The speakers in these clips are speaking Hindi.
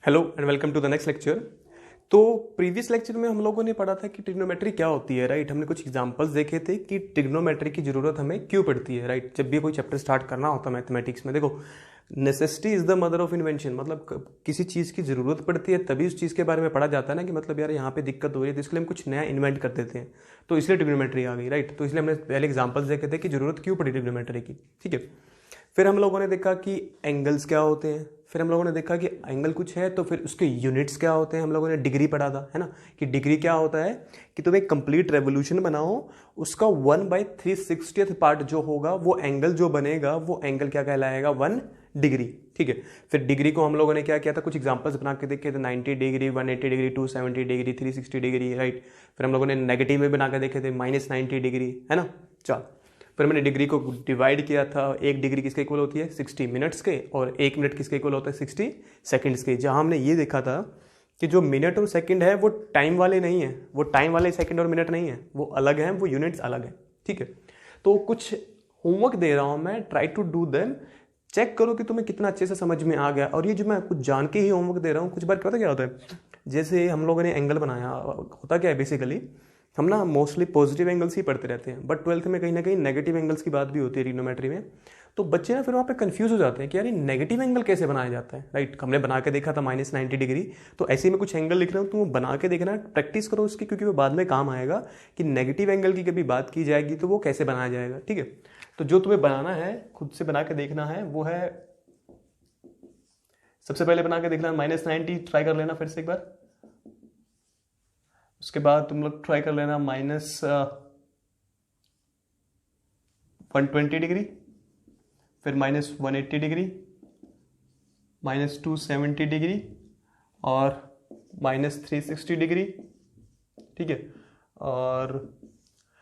Hello and welcome to the next lecture. तो प्रीवियस लेक्चर में हम लोगों ने पढ़ा था कि ट्रिग्नोमेट्री क्या होती है, राइट। हमने कुछ एग्जांपल्स देखे थे कि ट्रिग्नोमेट्री की जरूरत हमें क्यों पड़ती है, राइट। जब भी कोई चैप्टर स्टार्ट करना होता है मैथमेटिक्स में, देखो necessity is the mother of invention. मतलब किसी चीज़ की जरूरत पड़ती है तभी उस चीज़ के बारे में पढ़ा जाता है ना, कि मतलब यार यहाँ पे दिक्कत हो रही है तो इसके लिए हम कुछ नया इन्वेंट कर देते हैं, तो इसलिए ट्रिग्नोमेट्री आ गई, राइट। तो इसलिए हमने पहले एग्जाम्पल्स देखे थे कि जरूरत क्यों पड़ी ट्रिग्नोमेट्री की, ठीक है। फिर हम लोगों ने देखा कि एंगल्स क्या होते हैं, फिर हम लोगों ने देखा कि एंगल कुछ है तो फिर उसके यूनिट्स क्या होते हैं। हम लोगों ने डिग्री पढ़ा था, है ना, कि डिग्री क्या होता है कि तुम एक कंप्लीट रेवोल्यूशन बनाओ, उसका 1/360th पार्ट जो होगा वो एंगल जो बनेगा वो एंगल क्या कहलाएगा, 1 डिग्री, ठीक है। फिर डिग्री को हम लोगों ने क्या किया था, कुछ एग्जांपल्स बना के देखे थे, 90 degree, 180 degree, 270 degree, 360 degree, right. फिर हम लोगों ने नेगेटिव में बना के देखे थे, -90 डिग्री, है ना। चल फिर मैंने डिग्री को डिवाइड किया था, 1 डिग्री किसके इक्वल होती है 60 मिनट्स के, और 1 मिनट किसके इक्वल होता है 60 सेकंड्स के। जहां हमने ये देखा था कि जो मिनट और सेकंड है वो टाइम वाले नहीं है, वो टाइम वाले सेकंड और मिनट नहीं है, वो अलग है, वो यूनिट्स अलग है, ठीक है। तो कुछ होमवर्क दे रहा हूं मैं, try to do them, check करो कि तुम्हें कितना अच्छे से समझ में आ गया। और ये जो मैं कुछ जान के ही होमवर्क दे रहा हूँ, कुछ बार पता क्या होता है, जैसे हम लोगों ने एंगल बनाया, होता क्या है बेसिकली, हम ना मोस्टली पॉजिटिव एंगल्स ही पढ़ते रहते हैं, बट 12th में कहीं ना कहीं नेगेटिव एंगल्स की बात भी होती है ट्रिग्नोमेट्री में। तो बच्चे ना फिर वहाँ पे कंफ्यूज हो जाते हैं कि यार ये नेगेटिव एंगल कैसे बनाया जाता है, राइट। हमने बना के देखा था -90 डिग्री, तो ऐसे ही मैं कुछ एंगल लिख रहा हूँ, तो वो बना के देखना, प्रैक्टिस करो उसकी, क्योंकि वो बाद में काम आएगा कि नेगेटिव एंगल की कभी बात की जाएगी तो वो कैसे बनाया जाएगा, ठीक है। तो जो तुम्हें बनाना है, खुद से बना के देखना है, वो है सबसे पहले बना के देखना -90, ट्राई कर लेना फिर से एक बार। उसके बाद तुम लोग ट्राई कर लेना -120 डिग्री, फिर -180 डिग्री, -270 डिग्री और -360 डिग्री, ठीक है, और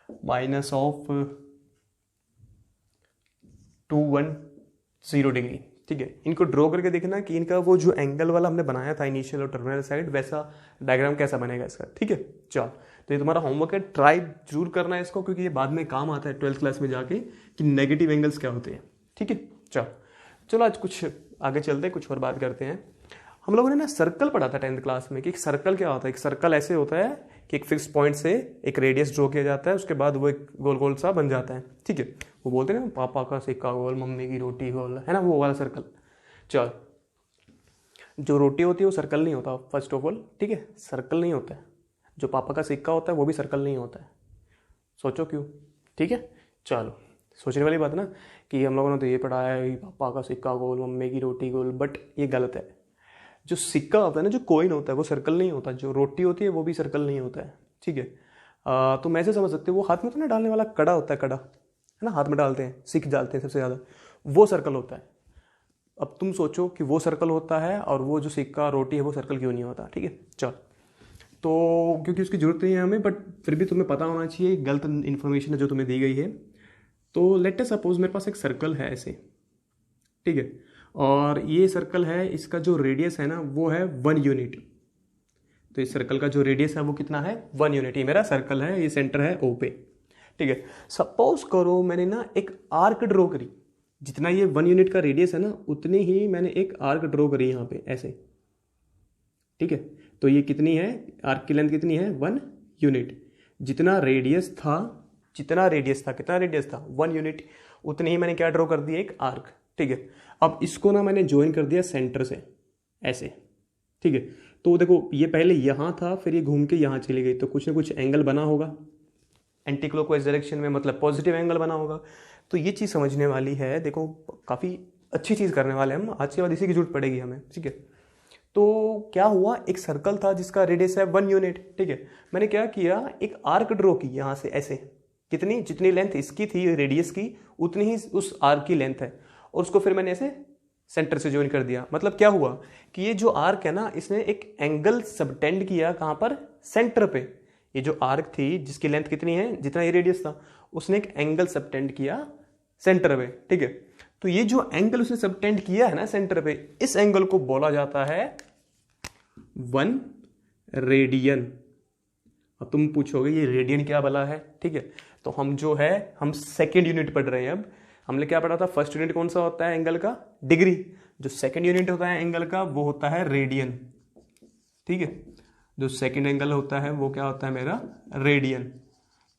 -210 डिग्री, ठीक है। इनको ड्रॉ करके देखना कि इनका वो जो एंगल वाला हमने बनाया था इनिशियल और टर्मिनल साइड, वैसा डायग्राम कैसा बनेगा इसका, ठीक है। चल तो ये तुम्हारा होमवर्क है, ट्राई जरूर करना है इसको, क्योंकि ये बाद में काम आता है 12th क्लास में जाके कि नेगेटिव एंगल्स क्या होते हैं, ठीक है। चलो आज कुछ आगे चलते हैं, कुछ और बात करते हैं। हम लोगों ने ना सर्कल पढ़ा था 10th क्लास में कि एक सर्कल क्या होता है। एक सर्कल ऐसे होता है कि एक फिक्स पॉइंट से एक रेडियस ड्रॉ किया जाता है, उसके बाद वो एक गोल गोल सा बन जाता है, ठीक है। वो बोलते हैं ना पापा का सिक्का गोल, मम्मी की रोटी गोल, है ना, वो वाला सर्कल। चल जो रोटी होती है वो सर्कल नहीं होता, फर्स्ट ऑफ ऑल, ठीक है, सर्कल नहीं होता है। जो पापा का सिक्का होता है वो भी सर्कल नहीं होता है। सोचो क्यों, ठीक है। चलो सोचने वाली बात ना, कि हम लोगों ने तो ये पढ़ा है पापा का सिक्का गोल, मम्मी की रोटी गोल, बट ये गलत है। जो सिक्का होता है ना, जो कॉइन होता है, वो सर्कल नहीं होता। जो रोटी होती है वो भी सर्कल नहीं होता है, ठीक है। तो मैं ऐसे समझ सकते हो, वो हाथ में तो ना डालने वाला कड़ा होता है, कड़ा है ना, हाथ में डालते हैं, सिख डालते हैं सबसे ज़्यादा, वो सर्कल होता है। अब तुम सोचो कि वो सर्कल होता है और वो जो सिक्का रोटी है वो सर्कल क्यों नहीं होता, ठीक है। चल तो क्योंकि उसकी जरूरत नहीं है हमें, बट फिर भी तुम्हें पता होना चाहिए, गलत इन्फॉर्मेशन है जो तुम्हें दी गई है। तो लेट अस सपोज मेरे पास एक सर्कल है ऐसे, ठीक है, और ये सर्कल है, इसका जो रेडियस है ना वो है 1 यूनिट। तो इस सर्कल का जो रेडियस है वो कितना है, 1 यूनिट। ये मेरा सर्कल है, ये सेंटर है O पे, ठीक है। सपोज करो मैंने ना एक आर्क ड्रॉ करी, जितना ये 1 यूनिट का रेडियस है ना उतनी ही मैंने एक आर्क ड्रॉ करी यहाँ पे ऐसे, ठीक है। तो ये कितनी है, आर्क की लेंथ कितनी है, 1 यूनिट। जितना रेडियस था, कितना रेडियस था 1 यूनिट, उतनी ही मैंने क्या ड्रॉ कर दिया, एक आर्क, ठीक है। अब इसको ना मैंने ज्वाइन कर दिया सेंटर से ऐसे, ठीक है। तो देखो ये पहले यहाँ था, फिर ये घूम के यहाँ चली गई, तो कुछ ना कुछ एंगल बना होगा एंटी क्लॉकवाइज डायरेक्शन में, मतलब पॉजिटिव एंगल बना होगा। तो ये चीज़ समझने वाली है, देखो काफ़ी अच्छी चीज़ करने वाले हैं हम, आज के बाद इसी की जरूरत पड़ेगी हमें, ठीक है। तो क्या हुआ, एक सर्कल था जिसका रेडियस है 1 यूनिट, ठीक है। मैंने क्या किया, एक आर्क ड्रॉ की यहाँ से ऐसे, कितनी, जितनी लेंथ इसकी थी रेडियस की उतनी ही उस आर्क की लेंथ है, और उसको फिर मैंने ऐसे सेंटर से ज्वाइन कर दिया। मतलब क्या हुआ कि ये जो आर्क है ना, इसने एक एंगल सबटेंड किया, कहाँ पर, सेंटर पे। ये जो आर्क थी जिसकी लेंथ कितनी है, जितना ये रेडियस था, उसने एक एंगल सबटेंड किया सेंटर पे, ठीक है। तो ये जो एंगल उसने सबटेंड किया है ना सेंटर पे, इस एंगल को बोला जाता है 1 रेडियन। अब तुम पूछोगे ये रेडियन क्या भला है, ठीक है। तो हम जो है, हम सेकेंड यूनिट पढ़ रहे हैं अब, हमने क्या पढ़ा था, फर्स्ट यूनिट कौन सा होता है एंगल का, डिग्री। जो सेकंड यूनिट होता है एंगल का वो होता है रेडियन, ठीक है। जो सेकंड एंगल होता है वो क्या होता है मेरा, रेडियन।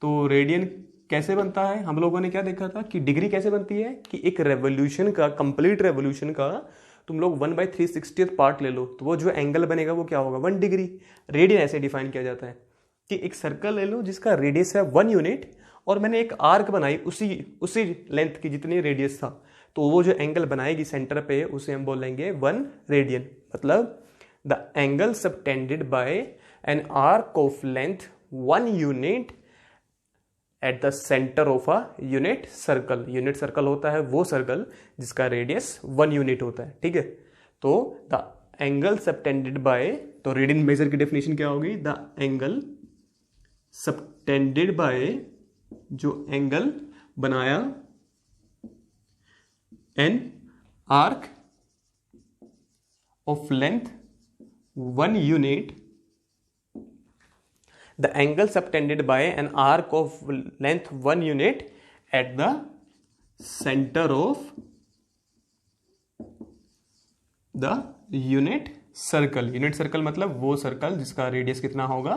तो रेडियन कैसे बनता है, हम लोगों ने क्या देखा था कि डिग्री कैसे बनती है कि एक रेवोल्यूशन का, कंप्लीट रेवोल्यूशन का तुम लोग 1/360 पार्ट ले लो तो वो जो एंगल बनेगा वो क्या होगा, 1 डिग्री। रेडियन ऐसे डिफाइन किया जाता है कि एक सर्कल ले लो जिसका रेडियस है 1 यूनिट और मैंने एक आर्क बनाई उसी उसी लेंथ की जितनी रेडियस था, तो वो जो एंगल बनाएगी सेंटर पे उसे हम बोलेंगे 1 रेडियन। मतलब the angle subtended bye an arc of length 1 unit at the centre of a unit circle. Unit circle होता है वो सर्कल जिसका रेडियस 1 यूनिट होता है, ठीक है। तो द एंगल सबटेंडेड बाय, तो रेडियन मेजर की डेफिनेशन क्या होगी, द एंगल सबटेंडेड बाय, जो एंगल बनाया an arc of length 1 unit, the angle subtended by an arc of length 1 unit at the center of the unit circle। Unit circle मतलब वो सर्कल जिसका रेडियस कितना होगा,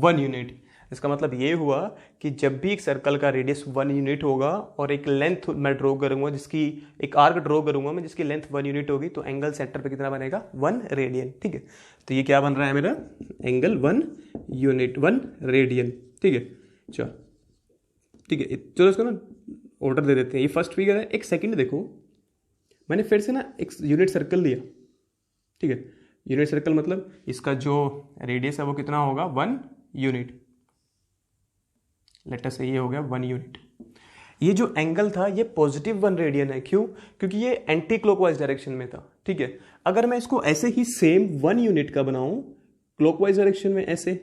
1 यूनिट। इसका मतलब ये हुआ कि जब भी एक सर्कल का रेडियस 1 यूनिट होगा और एक लेंथ मैं ड्रॉ करूंगा जिसकी, एक आर्क ड्रॉ करूंगा मैं जिसकी लेंथ 1 यूनिट होगी, तो एंगल सेंटर पे कितना बनेगा, 1 रेडियन, ठीक है। तो ये क्या बन रहा है मेरा, एंगल 1 यूनिट 1 रेडियन, ठीक है। चलो ठीक है, चलो इसको ना ऑर्डर दे देते हैं। ये फर्स्ट फिगर है। एक सेकंड देखो, मैंने फिर से ना एक यूनिट सर्कल लिया, ठीक है। यूनिट सर्कल मतलब इसका जो रेडियस है वो कितना होगा, 1 यूनिट। लेट अस से ये हो गया 1 यूनिट। ये जो एंगल था ये पॉजिटिव 1 रेडियन है, क्यों, क्योंकि ये एंटी क्लॉकवाइज डायरेक्शन में था, ठीक है। अगर मैं इसको ऐसे ही सेम 1 यूनिट का बनाऊं क्लॉकवाइज डायरेक्शन में ऐसे,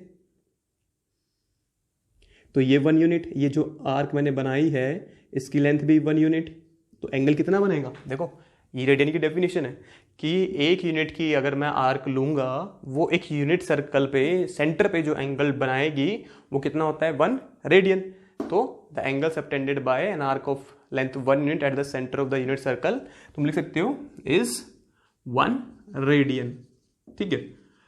तो ये 1 यूनिट, ये जो आर्क मैंने बनाई है इसकी लेंथ भी 1 यूनिट, तो एंगल कितना बनेगा, देखो ये रेडियन की डेफिनेशन है कि 1 यूनिट की अगर मैं आर्क लूंगा वो एक यूनिट सर्कल पे सेंटर पे जो एंगल बनाएगी वो कितना होता है, 1 रेडियन। तो the angle subtended bye an arc of length 1 unit at the centre of the unit circle, तुम लिख सकते हो इज 1 रेडियन, ठीक है।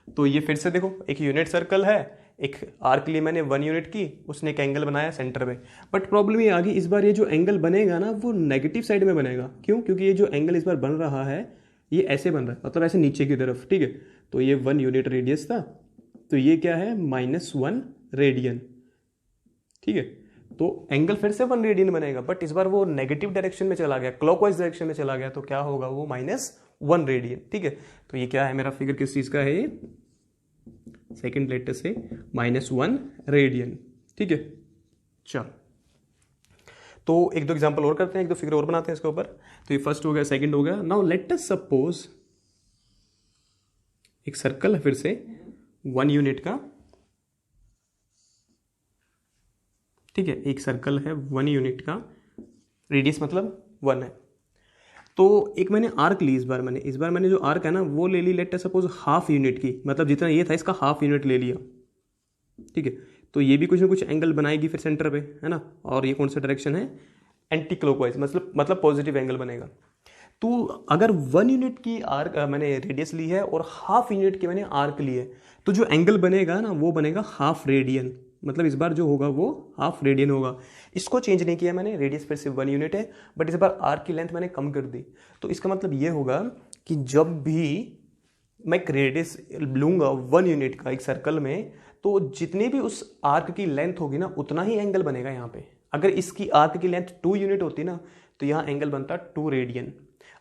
तो ये फिर से देखो, एक यूनिट सर्कल है, एक आर्क लिए मैंने 1 यूनिट की, उसने एक एंगल बनाया सेंटर में। बट प्रॉब्लम ये आ गई, इस बार ये जो एंगल बनेगा ना वो नेगेटिव साइड में बनेगा, क्यों, क्योंकि ये जो एंगल इस बार बन रहा है ये ऐसे बन रहा है, मतलब ऐसे नीचे की तरफ, ठीक है। तो ये 1 यूनिट रेडियस था, तो ये क्या है, -1 रेडियन, ठीक है। तो एंगल फिर से 1 रेडियन बनेगा, बट इस बार वो नेगेटिव डायरेक्शन में चला गया, क्लॉकवाइज डायरेक्शन में चला गया, तो क्या होगा वो -1 रेडियन, ठीक है। तो ये क्या है मेरा फिगर, किस चीज का है ये, सेकेंड लेटर से -1 रेडियन, ठीक है। चलो तो एक दो एग्जांपल और करते हैं, एक दो फिगर और बनाते हैं इसके ऊपर। तो ये फर्स्ट हो गया, सेकंड हो गया। नाउ लेट अस सपोज एक सर्कल है फिर से 1 यूनिट का, ठीक है। एक सर्कल है 1 यूनिट का, रेडियस मतलब 1 है। तो एक मैंने आर्क ली, इस बार मैंने जो आर्क है ना वो ले ली, let us suppose half unit की, मतलब जितना ये था इसका हाफ यूनिट ले लिया, ठीक है। तो ये भी कुछ ना कुछ एंगल बनाएगी फिर सेंटर पे, है ना। और ये कौन सा डायरेक्शन है, एंटी क्लॉकवाइज, मतलब पॉजिटिव एंगल बनेगा। तो अगर 1 यूनिट की आर्क मैंने रेडियस ली है और हाफ यूनिट की मैंने आर्क ली है, तो जो एंगल बनेगा ना वो बनेगा हाफ रेडियन, मतलब इस बार जो होगा वो हाफ रेडियन होगा। इसको चेंज नहीं किया मैंने, रेडियस फिर से 1 यूनिट है, बट इस बार आर्क की लेंथ मैंने कम कर दी। तो इसका मतलब ये होगा कि जब भी मैं एक रेडियस लूंगा 1 यूनिट का एक सर्कल में, तो जितनी भी उस आर्क की लेंथ होगी ना उतना ही एंगल बनेगा यहाँ पे। अगर इसकी आर्क की लेंथ 2 यूनिट होती ना तो यहाँ एंगल बनता 2 रेडियन।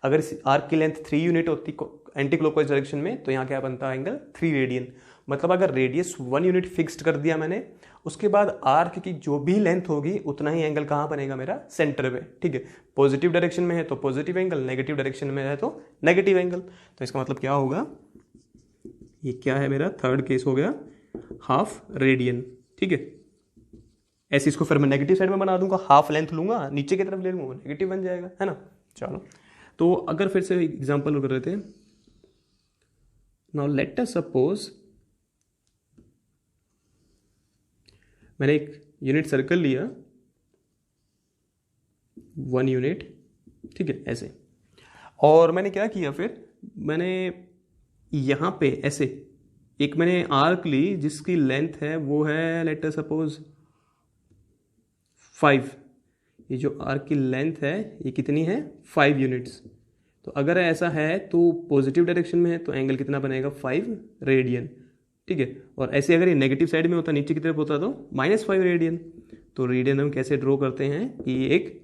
अगर इस आर्क की लेंथ 3 यूनिट होती एंटी क्लॉकवाइज डायरेक्शन में, तो यहाँ क्या बनता है, एंगल 3 रेडियन। मतलब अगर रेडियस 1 यूनिट फिक्स्ड कर दिया मैंने, उसके बाद आर्क की जो भी लेंथ होगी उतना ही एंगल कहाँ बनेगा मेरा, सेंटर पे, ठीक है। पॉजिटिव डायरेक्शन में है तो पॉजिटिव एंगल, नेगेटिव डायरेक्शन में है तो नेगेटिव एंगल। तो इसका मतलब क्या होगा, ये क्या है मेरा थर्ड केस हो गया, हाफ रेडियन, ठीक है। ऐसे इसको फिर मैं नेगेटिव साइड में बना दूंगा, हाफ लेंथ लूंगा नीचे की तरफ ले लूंगा, नेगेटिव बन जाएगा, है ना। चलो तो अगर फिर से एग्जांपल कर रहे थे, नाउ लेट अस सपोज मैंने एक यूनिट सर्कल लिया 1 यूनिट, ठीक है, ऐसे। और मैंने क्या किया फिर, मैंने यहाँ पे ऐसे एक मैंने आर्क ली जिसकी लेंथ है वो है लेट अस सपोज 5। ये जो आर्क की लेंथ है ये कितनी है, 5 यूनिट्स। तो अगर ऐसा है तो पॉजिटिव डायरेक्शन में है तो एंगल कितना बनेगा, 5 रेडियन। ठीक है, और ऐसे अगर ये नेगेटिव साइड में होता, नीचे की तरफ होता तो -5 रेडियन। तो रेडियन हम कैसे ड्रॉ करते हैं कि ये एक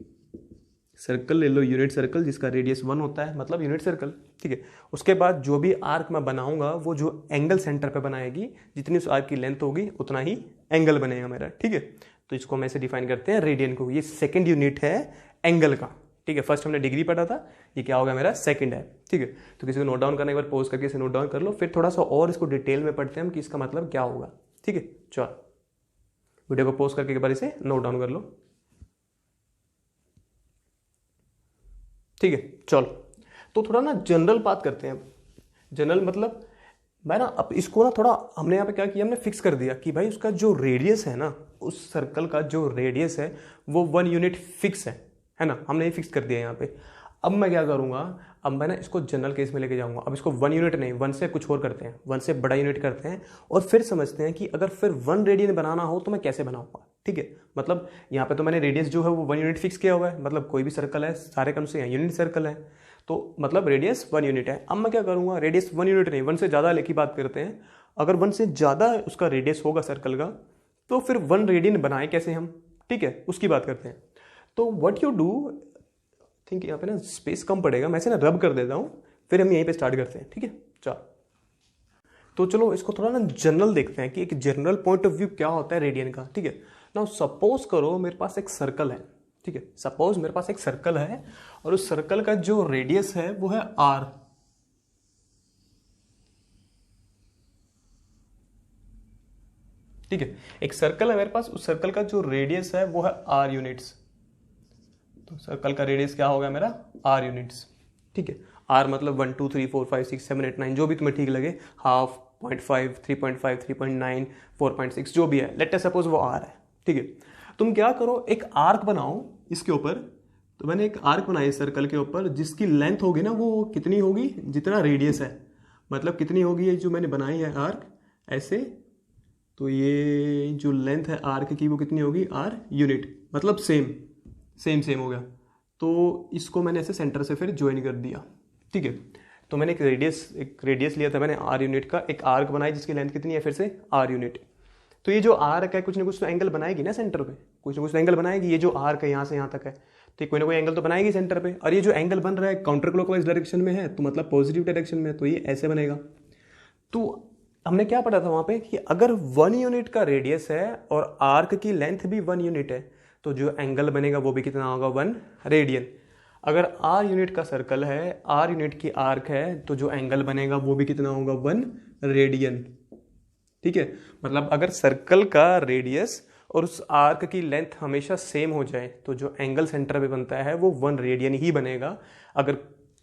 सर्कल ले लो, यूनिट सर्कल जिसका रेडियस 1 होता है, मतलब यूनिट सर्कल। ठीक है, उसके बाद जो भी आर्क मैं बनाऊंगा वो जो एंगल सेंटर पे बनाएगी, जितनी उस आर्क की लेंथ होगी उतना ही एंगल बनेगा मेरा। ठीक है, तो इसको हम ऐसे डिफाइन करते हैं रेडियन को, ये सेकंड यूनिट है एंगल का। ठीक है, फर्स्ट हमने डिग्री पढ़ा था, ये क्या होगा मेरा सेकंड है। ठीक है, तो किसी को नोट डाउन करने के बाद पॉज करके इसे नोट डाउन कर लो, फिर थोड़ा सा और इसको डिटेल में पढ़ते हैं हम कि इसका मतलब क्या होगा। ठीक है, चलो वीडियो को पॉज करके एक बार इसे नोट डाउन कर लो। ठीक है, चलो तो थोड़ा ना जनरल बात करते हैं। जनरल मतलब मैं ना अब इसको ना थोड़ा हमने यहाँ पे क्या किया, हमने फिक्स कर दिया कि भाई उसका जो रेडियस है ना, उस सर्कल का जो रेडियस है वो 1 यूनिट फिक्स है ना, हमने ये फिक्स कर दिया यहाँ पे। अब मैं क्या करूँगा, अब मैं ना इसको जनरल केस में लेके जाऊँगा। अब इसको 1 यूनिट नहीं, 1 से कुछ और करते हैं, 1 से बड़ा यूनिट करते हैं और फिर समझते हैं कि अगर फिर 1 रेडियन बनाना हो तो मैं कैसे बनाऊँगा। ठीक है, मतलब यहाँ पे तो मैंने रेडियस जो है वो 1 यूनिट फिक्स किया हुआ है, मतलब कोई भी सर्कल है सारे कम से यूनिट सर्कल है, तो मतलब रेडियस 1 यूनिट है। अब मैं क्या करूँगा, रेडियस 1 यूनिट नहीं, 1 से ज़्यादा लेके बात करते हैं। अगर 1 से ज़्यादा उसका रेडियस होगा सर्कल का तो फिर 1 रेडियन बनाए कैसे हम, ठीक है, उसकी बात करते हैं। तो व्हाट यू डू, थिंक यहाँ पे ना स्पेस कम पड़ेगा, मैं इसे ना रब कर देता हूँ, फिर हम यहीं पे स्टार्ट करते हैं। ठीक है, चलो तो चलो इसको थोड़ा ना जनरल देखते हैं कि एक जनरल पॉइंट ऑफ व्यू क्या होता है रेडियन का। ठीक है, नाउ सपोज करो मेरे पास एक सर्कल है। ठीक है, सपोज मेरे पास एक सर्कल है और उस सर्कल का जो रेडियस है वो है r। ठीक है, एक सर्कल है मेरे पास, उस सर्कल का जो रेडियस है वो है r यूनिट्स। तो सर्कल का रेडियस क्या होगा मेरा, r यूनिट्स। ठीक है, r मतलब 1 2 3 4 5 6 7 8 9 जो भी तुम्हें ठीक लगे, हाफ, 0.5 3.5 3.9 4.6 जो भी है, लेट अस सपोज वो r है। ठीक है, तुम क्या करो, एक आर्क बनाओ इसके ऊपर। तो मैंने एक आर्क बनाई सर्कल के ऊपर जिसकी लेंथ होगी ना वो कितनी होगी, जितना रेडियस है, मतलब कितनी होगी ये जो मैंने बनाई है आर्क ऐसे, तो ये जो लेंथ है आर्क की वो कितनी होगी, r यूनिट, मतलब सेम हो गया। तो इसको मैंने ऐसे सेंटर से फिर ज्वाइन कर दिया। ठीक है, तो मैंने एक रेडियस लिया था मैंने r यूनिट का, एक आर्क बनाई जिसकी लेंथ कितनी है फिर से r यूनिट। तो ये जो आर्क है कुछ ना कुछ तो एंगल बनाएगी ना सेंटर पे, कुछ ना कुछ तो एंगल बनाएगी। ये जो आर्क है यहाँ से यहाँ तक है, तो कोई ना कोई एंगल तो बनाएगी सेंटर पे। और ये जो एंगल बन रहा है काउंटर क्लॉकवाइज डायरेक्शन में है, तो मतलब पॉजिटिव डायरेक्शन में है, तो ये ऐसे बनेगा। तो हमने क्या पढ़ा था वहां पे कि अगर 1 यूनिट का रेडियस है और आर्क की लेंथ भी 1 यूनिट है तो जो एंगल बनेगा वो भी कितना होगा, 1 रेडियन। अगर r यूनिट का सर्कल है, r यूनिट की आर्क है, तो जो एंगल बनेगा वो भी कितना होगा, 1 रेडियन। ठीक है, मतलब अगर सर्कल का रेडियस और उस आर्क की लेंथ हमेशा सेम हो जाए तो जो एंगल सेंटर पे बनता है वो 1 रेडियन ही बनेगा। अगर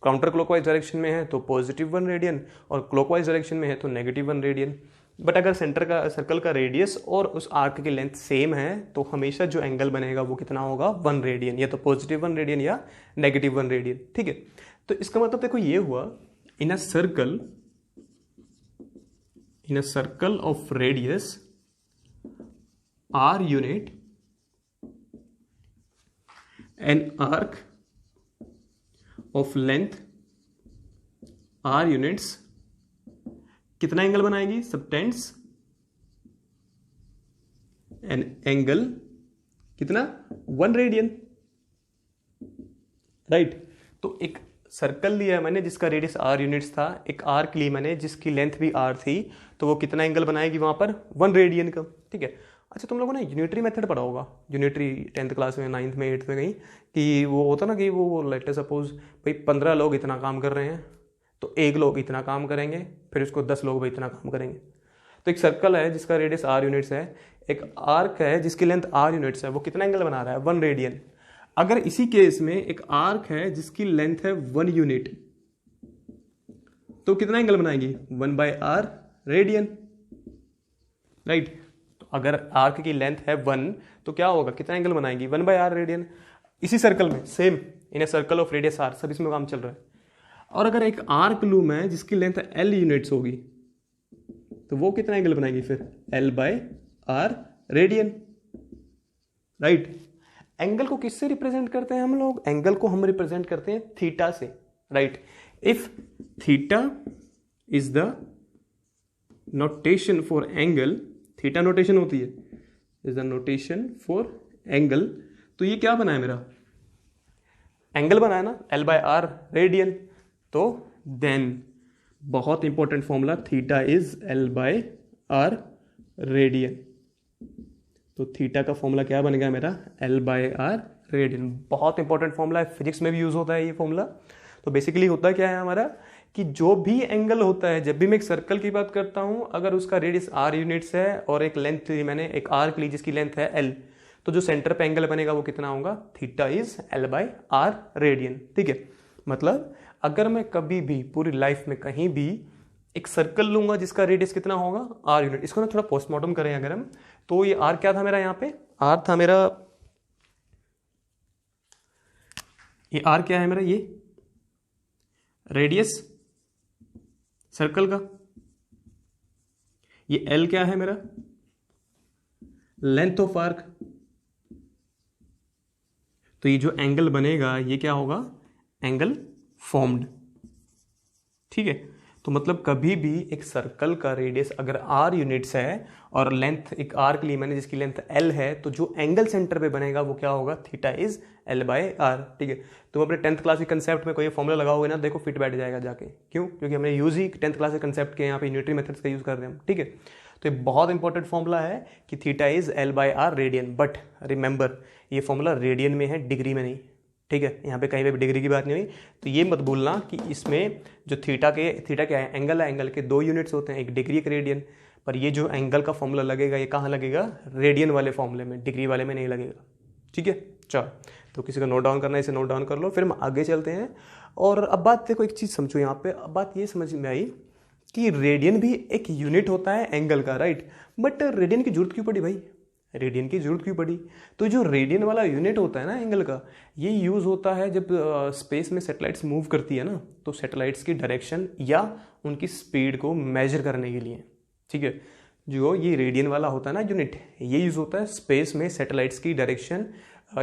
काउंटर क्लॉकवाइज डायरेक्शन में है तो पॉजिटिव 1 रेडियन और क्लॉकवाइज डायरेक्शन में है तो नेगेटिव 1 रेडियन। बट अगर सर्कल का रेडियस और उस आर्क की लेंथ सेम है तो हमेशा जो एंगल बनेगा वो कितना होगा, 1 रेडियन, या तो पॉजिटिव 1 रेडियन या नेगेटिव 1 रेडियन। ठीक है, तो इसका मतलब देखो ये हुआ, in a circle of radius r unit an arc of length r units कितना एंगल बनाएगी, सबटेंड्स एन एंगल कितना, 1 रेडियन। राइट, तो एक सर्कल लिया मैंने जिसका रेडियस r यूनिट्स था, एक आर्क ली मैंने जिसकी लेंथ भी r थी, तो वो कितना एंगल बनाएगी वहां पर, 1 रेडियन का। ठीक है, अच्छा तुम लोगों ने यूनिटरी मेथड पढ़ा होगा, यूनिटरी 10th क्लास में, 9th में, 8th में कहीं, कि वो होता ना कि वो लेट सपोज भाई 15 लोग इतना काम कर रहे हैं तो 1 लोग इतना काम करेंगे, फिर उसको 10 लोग भाई इतना काम करेंगे। तो एक सर्कल है जिसका रेडियस r यूनिट्स है, एक आर्क है जिसकी लेंथ r यूनिट्स है, वो कितना एंगल बना रहा है, 1 रेडियन। अगर इसी केस में एक आर्क है जिसकी लेंथ है 1 यूनिट, तो कितना एंगल बनाएगी, 1/r रेडियन। राइट, तो अगर आर्क की लेंथ है 1 तो क्या होगा, कितना एंगल बनाएगी, 1/r रेडियन। इसी सर्कल में same in a circle of radius R, सब इसमें काम चल रहा है। और अगर एक आर्क लूँ मैं जिसकी लेंथ एल यूनिट्स होगी, तो वो कितना एंगल बनाएगी फिर, L by R radian, right. Angle को किससे रिप्रेजेंट करते हैं हम लोग, एंगल को हम रिप्रेजेंट करते हैं थीटा से, right. If theta is the notation for angle, theta notation होती है, is the notation for angle, तो ये क्या बना है मेरा, एंगल बना है ना, एल बाय आर रेडियन। तो देन बहुत important formula, theta is L by R radian. तो थीटा का फॉर्मूला क्या बनेगा मेरा, एल बाय आर रेडियन। बहुत इंपॉर्टेंट फॉर्मूला है, फिजिक्स में भी यूज होता है ये फॉर्मूला। तो बेसिकली होता क्या है हमारा कि जो भी एंगल होता है, जब भी मैं एक सर्कल की बात करता हूं, अगर उसका रेडियस आर यूनिट्स है और एक लेंथ ली मैंने, एक आर्क ली जिसकी लेंथ है एल, तो जो सेंटर पे एंगल बनेगा वो कितना होगा, theta is L by R radian, ठीक है। मतलब अगर मैं कभी भी पूरी लाइफ में कहीं भी एक सर्कल लूंगा जिसका रेडियस कितना होगा, आर यूनिट, इसको ना थोड़ा पोस्टमार्टम करें अगर हम, तो ये आर क्या था मेरा, यहाँ पे आर था मेरा, ये आर क्या है मेरा, ये रेडियस सर्कल का, ये एल क्या है मेरा, लेंथ ऑफ आर्क। तो ये जो एंगल बनेगा ये क्या होगा, एंगल फॉर्म्ड, ठीक है। तो मतलब कभी भी एक सर्कल का रेडियस अगर आर यूनिट्स है और लेंथ एक आर्क ली मैंने जिसकी लेंथ एल है, तो जो एंगल सेंटर पे बनेगा वो क्या होगा, theta is L by R, ठीक है। तुम अपने 10th क्लास के कंसेप्ट में कोई फॉर्मूला लगाओगे ना, देखो फिट बैठ जाएगा जाके, क्यों, क्योंकि हमने यूज ही 10th क्लास के कंसेप्ट के यहाँ पे यूनिटरी मेथड्स का यूज कर रहे हैं हम, ठीक है। तो ये बहुत इंपॉर्टेंट फॉर्मूला है कि theta is L by R radian, but remember ये फॉर्मूला रेडियन में है, डिग्री में नहीं, ठीक है। यहाँ पे कहीं पे भी डिग्री की बात नहीं हुई, तो ये मत भूलना कि इसमें जो थीटा क्या है, एंगल है, एंगल के 2 यूनिट्स होते हैं, एक डिग्री एक रेडियन। पर ये जो एंगल का फॉर्मूला लगेगा ये कहाँ लगेगा, रेडियन वाले फॉर्मूले में, डिग्री वाले में नहीं लगेगा, ठीक है। चलो, तो किसी को नोट डाउन करना है इसे नोट डाउन कर लो, फिर हम आगे चलते हैं। और अब बात देखो, एक चीज़ समझो यहाँ पे, अब बात ये समझ में आई कि रेडियन भी एक यूनिट होता है एंगल का, राइट। बट रेडियन की जरूरत क्यों पड़ी भाई, रेडियन की जरूरत क्यों पड़ी, तो जो रेडियन वाला यूनिट होता है ना एंगल का, ये यूज होता है जब स्पेस में सैटेलाइट्स मूव करती है ना, तो सैटेलाइट्स की डायरेक्शन या उनकी स्पीड को मेजर करने के लिए, ठीक है। जो ये रेडियन वाला होता है ना यूनिट, ये यूज होता है स्पेस में सैटेलाइट्स की डायरेक्शन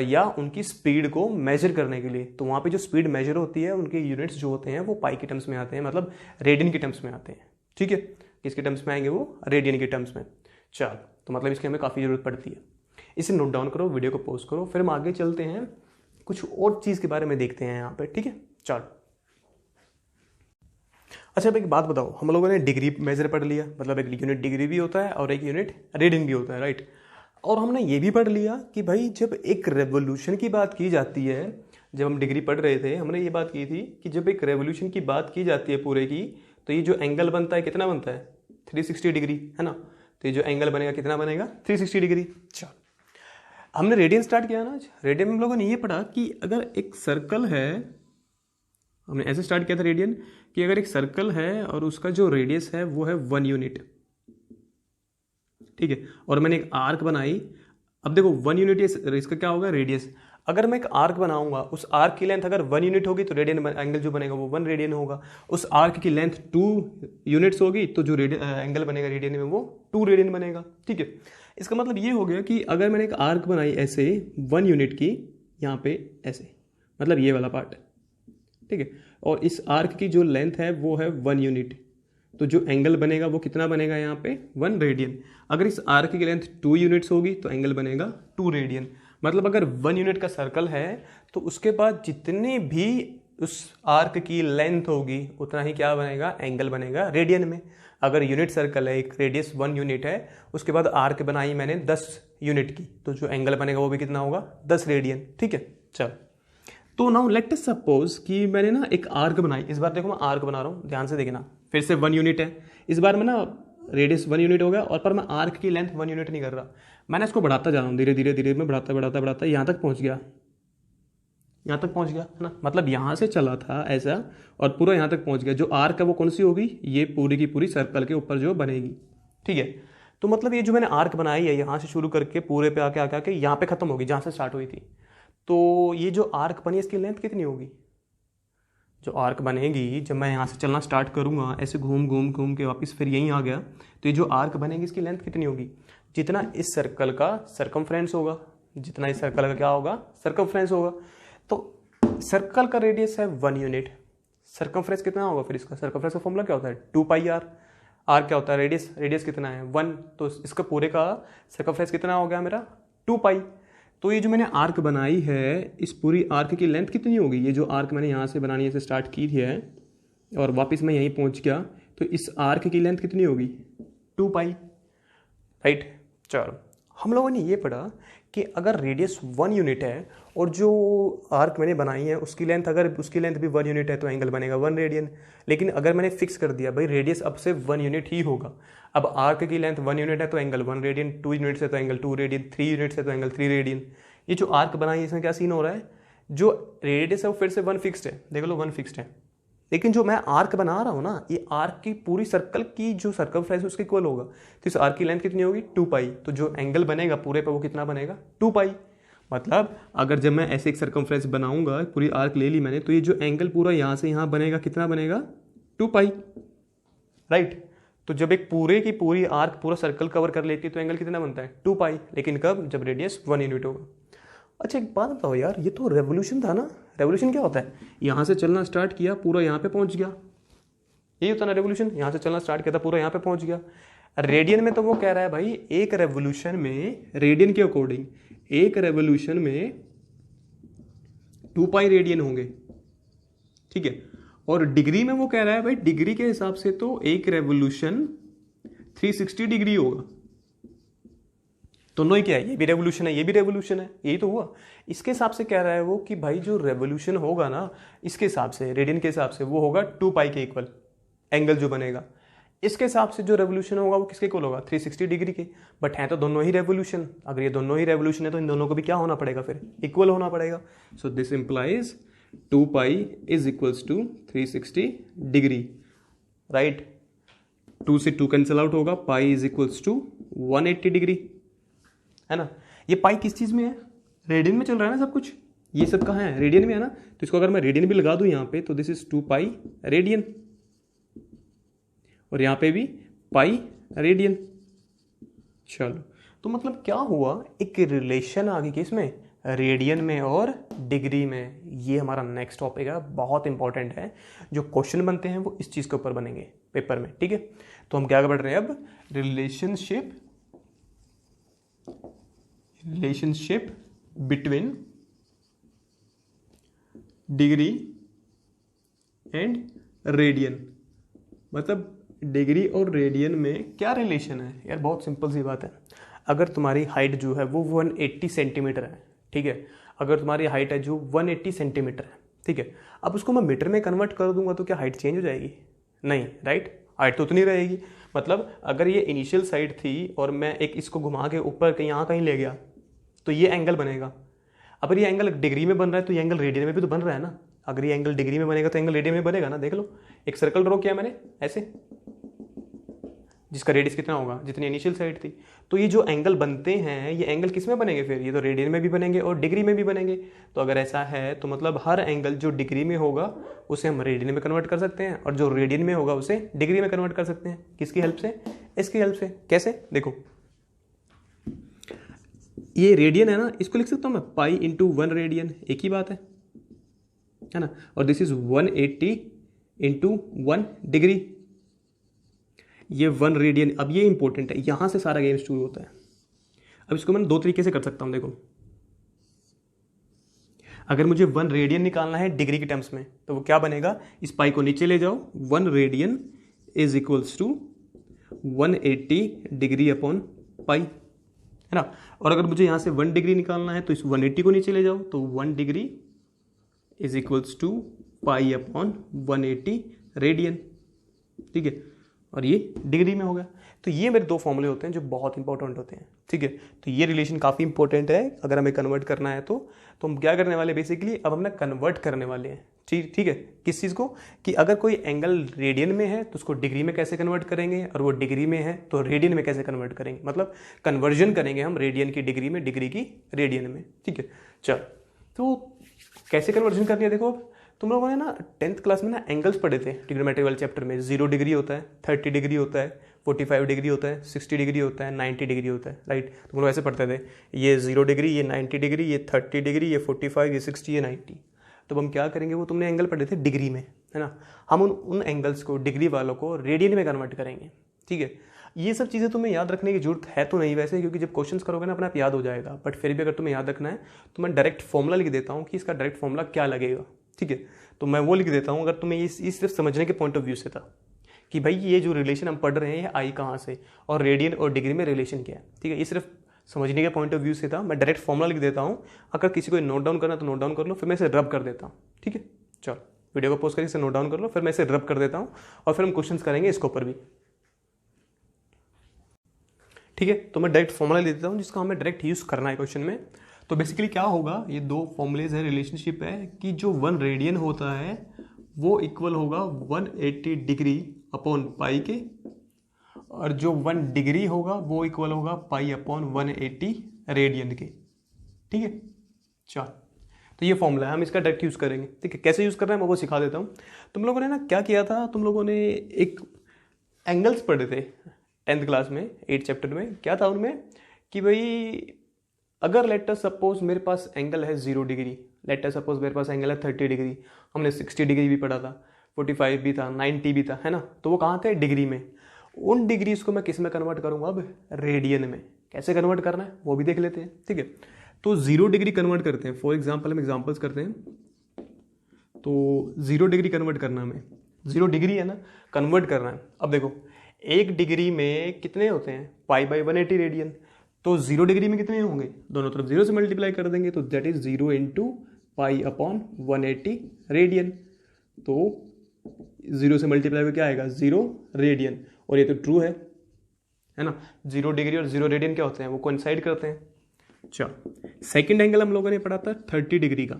या उनकी स्पीड को मेजर करने के लिए। तो वहाँ पे जो स्पीड मेजर होती है उनके यूनिट्स जो होते हैं वो पाई के टर्म्स में आते हैं, मतलब रेडियन के टर्म्स में आते हैं, ठीक है। किसके टर्म्स में आएंगे वो, रेडियन के टर्म्स में। चल, तो मतलब इसकी हमें काफ़ी ज़रूरत पड़ती है, इसे नोट डाउन करो, वीडियो को पॉज करो, फिर हम आगे चलते हैं, कुछ और चीज़ के बारे में देखते हैं यहाँ पे, ठीक है। चल, अच्छा अब एक बात बताओ, हम लोगों ने डिग्री मेजर पढ़ लिया, मतलब एक यूनिट डिग्री भी होता है और एक यूनिट रेडियन भी होता है, राइट। और हमने ये भी पढ़ लिया कि भाई जब एक रेवोल्यूशन की बात की जाती है, जब हम डिग्री पढ़ रहे थे हमने ये बात की थी कि जब एक रेवोल्यूशन की बात की जाती है पूरे की, तो ये जो एंगल बनता है कितना बनता है, 360 डिग्री, है ना। तो ये जो एंगल बनेगा कितना बनेगा, 360 डिग्री। चल, हमने रेडियन स्टार्ट किया ना आज, रेडियन में हम लोगों ने ये पढ़ा कि अगर एक सर्कल है, हमने ऐसे स्टार्ट किया था रेडियन, कि अगर एक सर्कल है और उसका जो रेडियस है वो है 1 यूनिट, ठीक है, और मैंने एक आर्क बनाई। अब देखो 1 यूनिट इसका क्या होगा, रेडियस। अगर मैं एक आर्क बनाऊंगा, उस आर्क की लेंथ अगर 1 यूनिट होगी तो रेडियन एंगल जो बनेगा वो 1 रेडियन होगा। उस आर्क की लेंथ 2 यूनिट्स होगी तो जो एंगल बनेगा रेडियन में वो 2 रेडियन बनेगा, ठीक है। इसका मतलब ये हो गया कि अगर मैंने एक आर्क बनाई ऐसे 1 यूनिट की, यहाँ पे ऐसे, मतलब ये वाला पार्ट, ठीक है, और इस आर्क की जो लेंथ है वो है 1 यूनिट, तो जो एंगल बनेगा वो कितना बनेगा यहाँ पे, 1 रेडियन। अगर इस आर्क की लेंथ 2 यूनिट्स होगी तो एंगल बनेगा 2 रेडियन। मतलब अगर 1 यूनिट का सर्कल है तो उसके बाद जितने भी उस आर्क की लेंथ होगी उतना ही क्या बनेगा, एंगल बनेगा रेडियन में। अगर यूनिट सर्कल है, एक रेडियस 1 यूनिट है, उसके बाद आर्क बनाई मैंने 10 यूनिट की, तो जो एंगल बनेगा वो भी कितना होगा, 10 रेडियन, ठीक है। चल, तो नाउ लेट अस सपोज कि मैंने ना एक आर्क बनाई, इस बार देखो मैं आर्क बना रहा हूँ, ध्यान से देखना, फिर से 1 यूनिट है, इस बार मैं ना रेडियस 1 यूनिट हो गया, और पर मैं आर्क की लेंथ 1 यूनिट नहीं कर रहा, मैंने इसको बढ़ाता जा रहा हूँ, धीरे धीरे धीरे मैं बढ़ाता यहाँ तक पहुँच गया, यहाँ तक पहुँच गया, है ना। मतलब यहाँ से चला था ऐसा और पूरा यहाँ तक पहुँच गया। जो आर्क है वो कौन सी होगी, ये पूरी की पूरी सर्कल के ऊपर जो बनेगी, ठीक है। तो मतलब ये जो मैंने आर्क बनाई है यहाँ से शुरू करके पूरे पे आके यहाँ पे खत्म होगी जहाँ से स्टार्ट हुई थी। तो ये जो आर्क बनी इसकी लेंथ कितनी होगी? जो आर्क बनेगी जब मैं यहाँ से चलना स्टार्ट करूँगा ऐसे घूम घूम घूम के वापस फिर यहीं आ गया, तो ये जो आर्क बनेगी इसकी लेंथ कितनी होगी? जितना इस सर्कल का सर्कमफ्रेंस होगा, जितना इस सर्कल का क्या होगा? सर्कमफ्रेंस होगा। तो सर्कल का रेडियस है 1 यूनिट, सर्कमफ्रेंस कितना होगा फिर इसका? सर्कमफ्रेंस का फॉर्मूला क्या होता है? 2πr। आर क्या होता है? रेडियस। रेडियस कितना है? 1। तो इसका पूरे का सर्कमफ्रेंस कितना हो गया मेरा? 2π। तो ये जो मैंने आर्क बनाई है इस पूरी आर्क की लेंथ कितनी होगी? ये जो आर्क मैंने यहाँ से बनानी से स्टार्ट की है और वापस मैं यहीं पहुँच गया, तो इस आर्क की लेंथ कितनी होगी? 2π, राइट। चलो, हम लोगों ने ये पढ़ा कि अगर रेडियस 1 यूनिट है और जो आर्क मैंने बनाई है उसकी लेंथ, अगर उसकी लेंथ भी 1 यूनिट है तो एंगल बनेगा 1 रेडियन। लेकिन अगर मैंने फिक्स कर दिया भाई रेडियस अब से 1 यूनिट ही होगा, अब आर्क की लेंथ 1 यूनिट है तो एंगल 1 रेडियन, 2 यूनिट से तो एंगल 2 रेडियन, 3 यूनिट से तो एंगल 3 रेडियन। ये जो आर्क बनाई है इसमें क्या सीन हो रहा है? जो रेडियस है वो फिर से 1 फिक्स्ड है, देख लो 1 फिक्स्ड है। लेकिन जो मैं आर्क बना रहा हूँ ना, ये आर्क की पूरी सर्कल की जो सर्कमफ्रेंस है उसके इक्वल होगा। तो इस आर्क की लेंथ कितनी होगी? 2π। तो जो एंगल बनेगा पूरे पे वो कितना बनेगा? 2π। मतलब अगर जब मैं ऐसे एक सर्कमफ्रेंस बनाऊंगा, पूरी आर्क ले ली मैंने, तो ये जो एंगल पूरा यहाँ से यहाँ बनेगा कितना बनेगा? 2π, राइट। तो जब एक पूरे की पूरी आर्क पूरा सर्कल कवर कर लेती है तो एंगल कितना बनता है? 2π। लेकिन कब? जब रेडियस 1 यूनिट होगा। अच्छा एक बात बताओ यार, ये तो रेवोल्यूशन था ना। रेवोल्यूशन क्या होता है? यहाँ से चलना स्टार्ट किया, पूरा यहाँ पे पहुँच गया, यही होता है ना रेवोल्यूशन। यहाँ से चलना स्टार्ट किया था, पूरा यहाँ पे पहुँच गया। रेडियन में तो वो कह रहा है भाई एक रेवोल्यूशन में, रेडियन के अकॉर्डिंग एक रेवोल्यूशन में 2π रेडियन होंगे, ठीक है। और डिग्री में वो कह रहा है भाई डिग्री के हिसाब से तो एक रेवोल्यूशन 360 डिग्री होगा। दोनों ही क्या है? ये भी रेवोल्यूशन है, ये भी रेवोल्यूशन है, यही तो हुआ। इसके हिसाब से कह रहा है वो कि भाई जो रेवोल्यूशन होगा ना इसके हिसाब से, रेडियन के हिसाब से, वो होगा 2π के इक्वल एंगल जो बनेगा। इसके हिसाब से जो रेवोल्यूशन होगा वो किसके इक्वल होगा? 360 डिग्री के। बट है तो दोनों ही रेवोल्यूशन। अगर ये दोनों ही रेवोल्यूशन है तो इन दोनों को भी क्या होना पड़ेगा फिर? इक्वल होना पड़ेगा। So this implies 2π is equals to 360 degree, right. 2 से 2 कैंसिल आउट होगा, pi is equals to 180 degree, है ना। ये पाई किस चीज में है? रेडियन में चल रहा है ना सब कुछ, ये सब कहाँ है? रेडियन में है ना। तो इसको अगर मैं रेडियन भी लगा दूं यहाँ पे तो दिस इज 2π रेडियन, और यहाँ पे भी पाई रेडियन। चलो, तो मतलब क्या हुआ? एक रिलेशन आ गई किसमें? रेडियन में और डिग्री में। ये हमारा नेक्स्ट टॉपिक है, बहुत इंपॉर्टेंट है। जो क्वेश्चन बनते हैं वो इस चीज के ऊपर बनेंगे पेपर में, ठीक है। तो हम क्या पढ़ रहे हैं अब? Relationship between degree and radian. मतलब डिग्री और रेडियन में क्या रिलेशन है यार? बहुत सिंपल सी बात है। अगर तुम्हारी हाइट जो है वो 180 सेंटीमीटर है, ठीक है। अगर तुम्हारी हाइट है जो 180 सेंटीमीटर है, ठीक है। अब उसको मैं मीटर में कन्वर्ट कर दूंगा तो क्या हाइट चेंज हो जाएगी? नहीं, राइट। हाइट तो उतनी रहेगी। मतलब अगर ये इनिशियल साइड थी और मैं एक इसको घुमा के ऊपर कहीं यहाँ कहीं ले गया तो ये एंगल बनेगा। अगर ये एंगल डिग्री में बन रहा है तो ये एंगल रेडियन में भी तो बन रहा है ना। अगर ये एंगल डिग्री में बनेगा तो एंगल रेडियन में बनेगा ना। देख लो, एक सर्कल ड्रॉ किया मैंने ऐसे, जिसका रेडियस कितना होगा? जितनी इनिशियल साइड थी। तो ये जो एंगल बनते हैं ये एंगल किस में बनेंगे फिर? ये तो रेडियन में भी बनेंगे और डिग्री में भी बनेंगे। तो अगर ऐसा है तो मतलब हर एंगल जो डिग्री में होगा उसे हम रेडियन में कन्वर्ट कर सकते हैं, और जो रेडियन में होगा उसे डिग्री में कन्वर्ट कर सकते हैं। किसकी हेल्प से? इसकी हेल्प से। कैसे? देखो, ये रेडियन है ना, इसको लिख सकता हूँ मैं पाई इंटू 1 रेडियन, एक ही बात है ना। और दिस इज 180 इंटू 1 डिग्री, ये 1 रेडियन। अब ये इंपॉर्टेंट है, यहां से सारा गेम शुरू होता है। अब इसको मैं 2 तरीके से कर सकता हूं। देखो, अगर मुझे 1 रेडियन निकालना है डिग्री के टर्म्स में तो वो क्या बनेगा? इस पाई को नीचे ले जाओ, 1 radian is equals to 180 degree upon pi, है ना। और अगर मुझे यहां से 1 डिग्री निकालना है तो इस 180 को नीचे ले जाओ, तो 1 degree is equals to pi upon 180 radian, ठीक है। और ये डिग्री में होगा। तो ये मेरे 2 फॉर्मूले होते हैं जो बहुत इंपॉर्टेंट होते हैं, ठीक है। तो ये रिलेशन काफ़ी इंपॉर्टेंट है अगर हमें कन्वर्ट करना है तो हम क्या करने वाले बेसिकली, अब हमने कन्वर्ट करने वाले हैं, ठीक है। किस चीज़ को? कि अगर कोई एंगल रेडियन में है तो उसको डिग्री में कैसे कन्वर्ट करेंगे, और वो डिग्री में है तो रेडियन में कैसे कन्वर्ट करेंगे। मतलब कन्वर्जन करेंगे हम रेडियन की डिग्री में, डिग्री की रेडियन में, ठीक है। चल, तो कैसे कन्वर्जन करनी है देखो, तुम लोगों ने ना 10th क्लास में ना एंगल्स पढ़े थे ट्रिग्नोमेट्री वाले चैप्टर में। 0 डिग्री होता है, 30 डिग्री होता है, 45 डिग्री होता है, 60 डिग्री होता है, 90 डिग्री होता है, राइट। तुम लोग ऐसे पढ़ते थे, ये 0 डिग्री, ये 90 डिग्री, ये 30 डिग्री, ये 45, ये 60, ये 90। तो हम क्या करेंगे, वो तुमने एंगल पढ़े थे डिग्री में, है ना। हम उन एंगल्स को, डिग्री वालों को रेडियन में कन्वर्ट करेंगे, ठीक है। ये सब चीज़ें तुम्हें याद रखने की जरूरत है तो नहीं वैसे, क्योंकि जब क्वेश्चंस करोगे ना अपने आप याद हो जाएगा। बट फिर भी अगर तुम्हें याद रखना है तो मैं डायरेक्ट फॉर्मूला लिख देता हूँ कि इसका डायरेक्ट फॉर्मूला क्या लगेगा, ठीक है। तो मैं वो लिख देता हूँ, अगर तुम्हें इस सिर्फ समझने के पॉइंट ऑफ व्यू से था कि भाई ये जो रिलेशन हम पढ़ रहे हैं ये आई कहाँ से और रेडियन और डिग्री में रिलेशन क्या है, ठीक है। ये सिर्फ समझने के पॉइंट ऑफ व्यू से था। मैं डायरेक्ट फॉर्मूला लिख देता हूँ, अगर किसी को नोट डाउन करना तो नोट डाउन कर लो, फिर मैं इसे रब कर देता हूँ, ठीक है। चलो वीडियो को पोस्ट करके इसे नोट डाउन कर लो, फिर मैं इसे रब कर देता हूँ और फिर हम क्वेश्चन करेंगे इसके ऊपर भी, ठीक है। तो मैं डायरेक्ट फॉर्मूला ले देता हूँ जिसका हमें डायरेक्ट यूज करना है क्वेश्चन में। तो बेसिकली क्या होगा, ये दो फॉर्मूलेज है, रिलेशनशिप है कि जो 1 रेडियन होता है वो इक्वल होगा 180 डिग्री अपॉन पाई के, और जो 1 डिग्री होगा वो इक्वल होगा पाई अपॉन 180 रेडियन के, ठीक है। चल तो ये फॉर्मूला है, हम इसका डायरेक्ट यूज करेंगे, ठीक है। कैसे यूज करना है मैं वो सिखा देता हूँ। तुम लोगों ने ना क्या किया था, तुम लोगों ने एक एंगल्स पढ़े थे 10th क्लास में 8 चैप्टर में। क्या था उनमें कि भाई अगर लेट अस सपोज मेरे पास एंगल है 0 डिग्री, लेट अस सपोज मेरे पास एंगल है 30 डिग्री, हमने 60 डिग्री भी पढ़ा था, 45 भी था, 90 भी था, है ना। तो वो कहाँ थे, डिग्री में। उन डिग्रीज को मैं किस में कन्वर्ट करूंगा, अब रेडियन में। कैसे कन्वर्ट करना है वो भी देख लेते हैं, ठीक है। तो 0 डिग्री कन्वर्ट करते हैं, फॉर एग्जाम्पल हम एग्जाम्पल्स करते हैं। तो 0 डिग्री कन्वर्ट करना हमें, 0 डिग्री है ना, कन्वर्ट करना है। अब देखो 1 डिग्री में कितने होते हैं, पाई बाई 180 रेडियन। तो 0 डिग्री में कितने होंगे, दोनों तरफ 0 से मल्टीप्लाई कर देंगे, तो that is 0 into pi upon 180 radian. तो 0 से मल्टीप्लाई क्या आएगा, 0 रेडियन। और ये तो ट्रू है ना। 0 डिग्री और 0 रेडियन क्या होते हैं, वो कोइंसाइड करते हैं। चलो सेकेंड एंगल हम लोगों ने पढ़ा था 30 डिग्री का।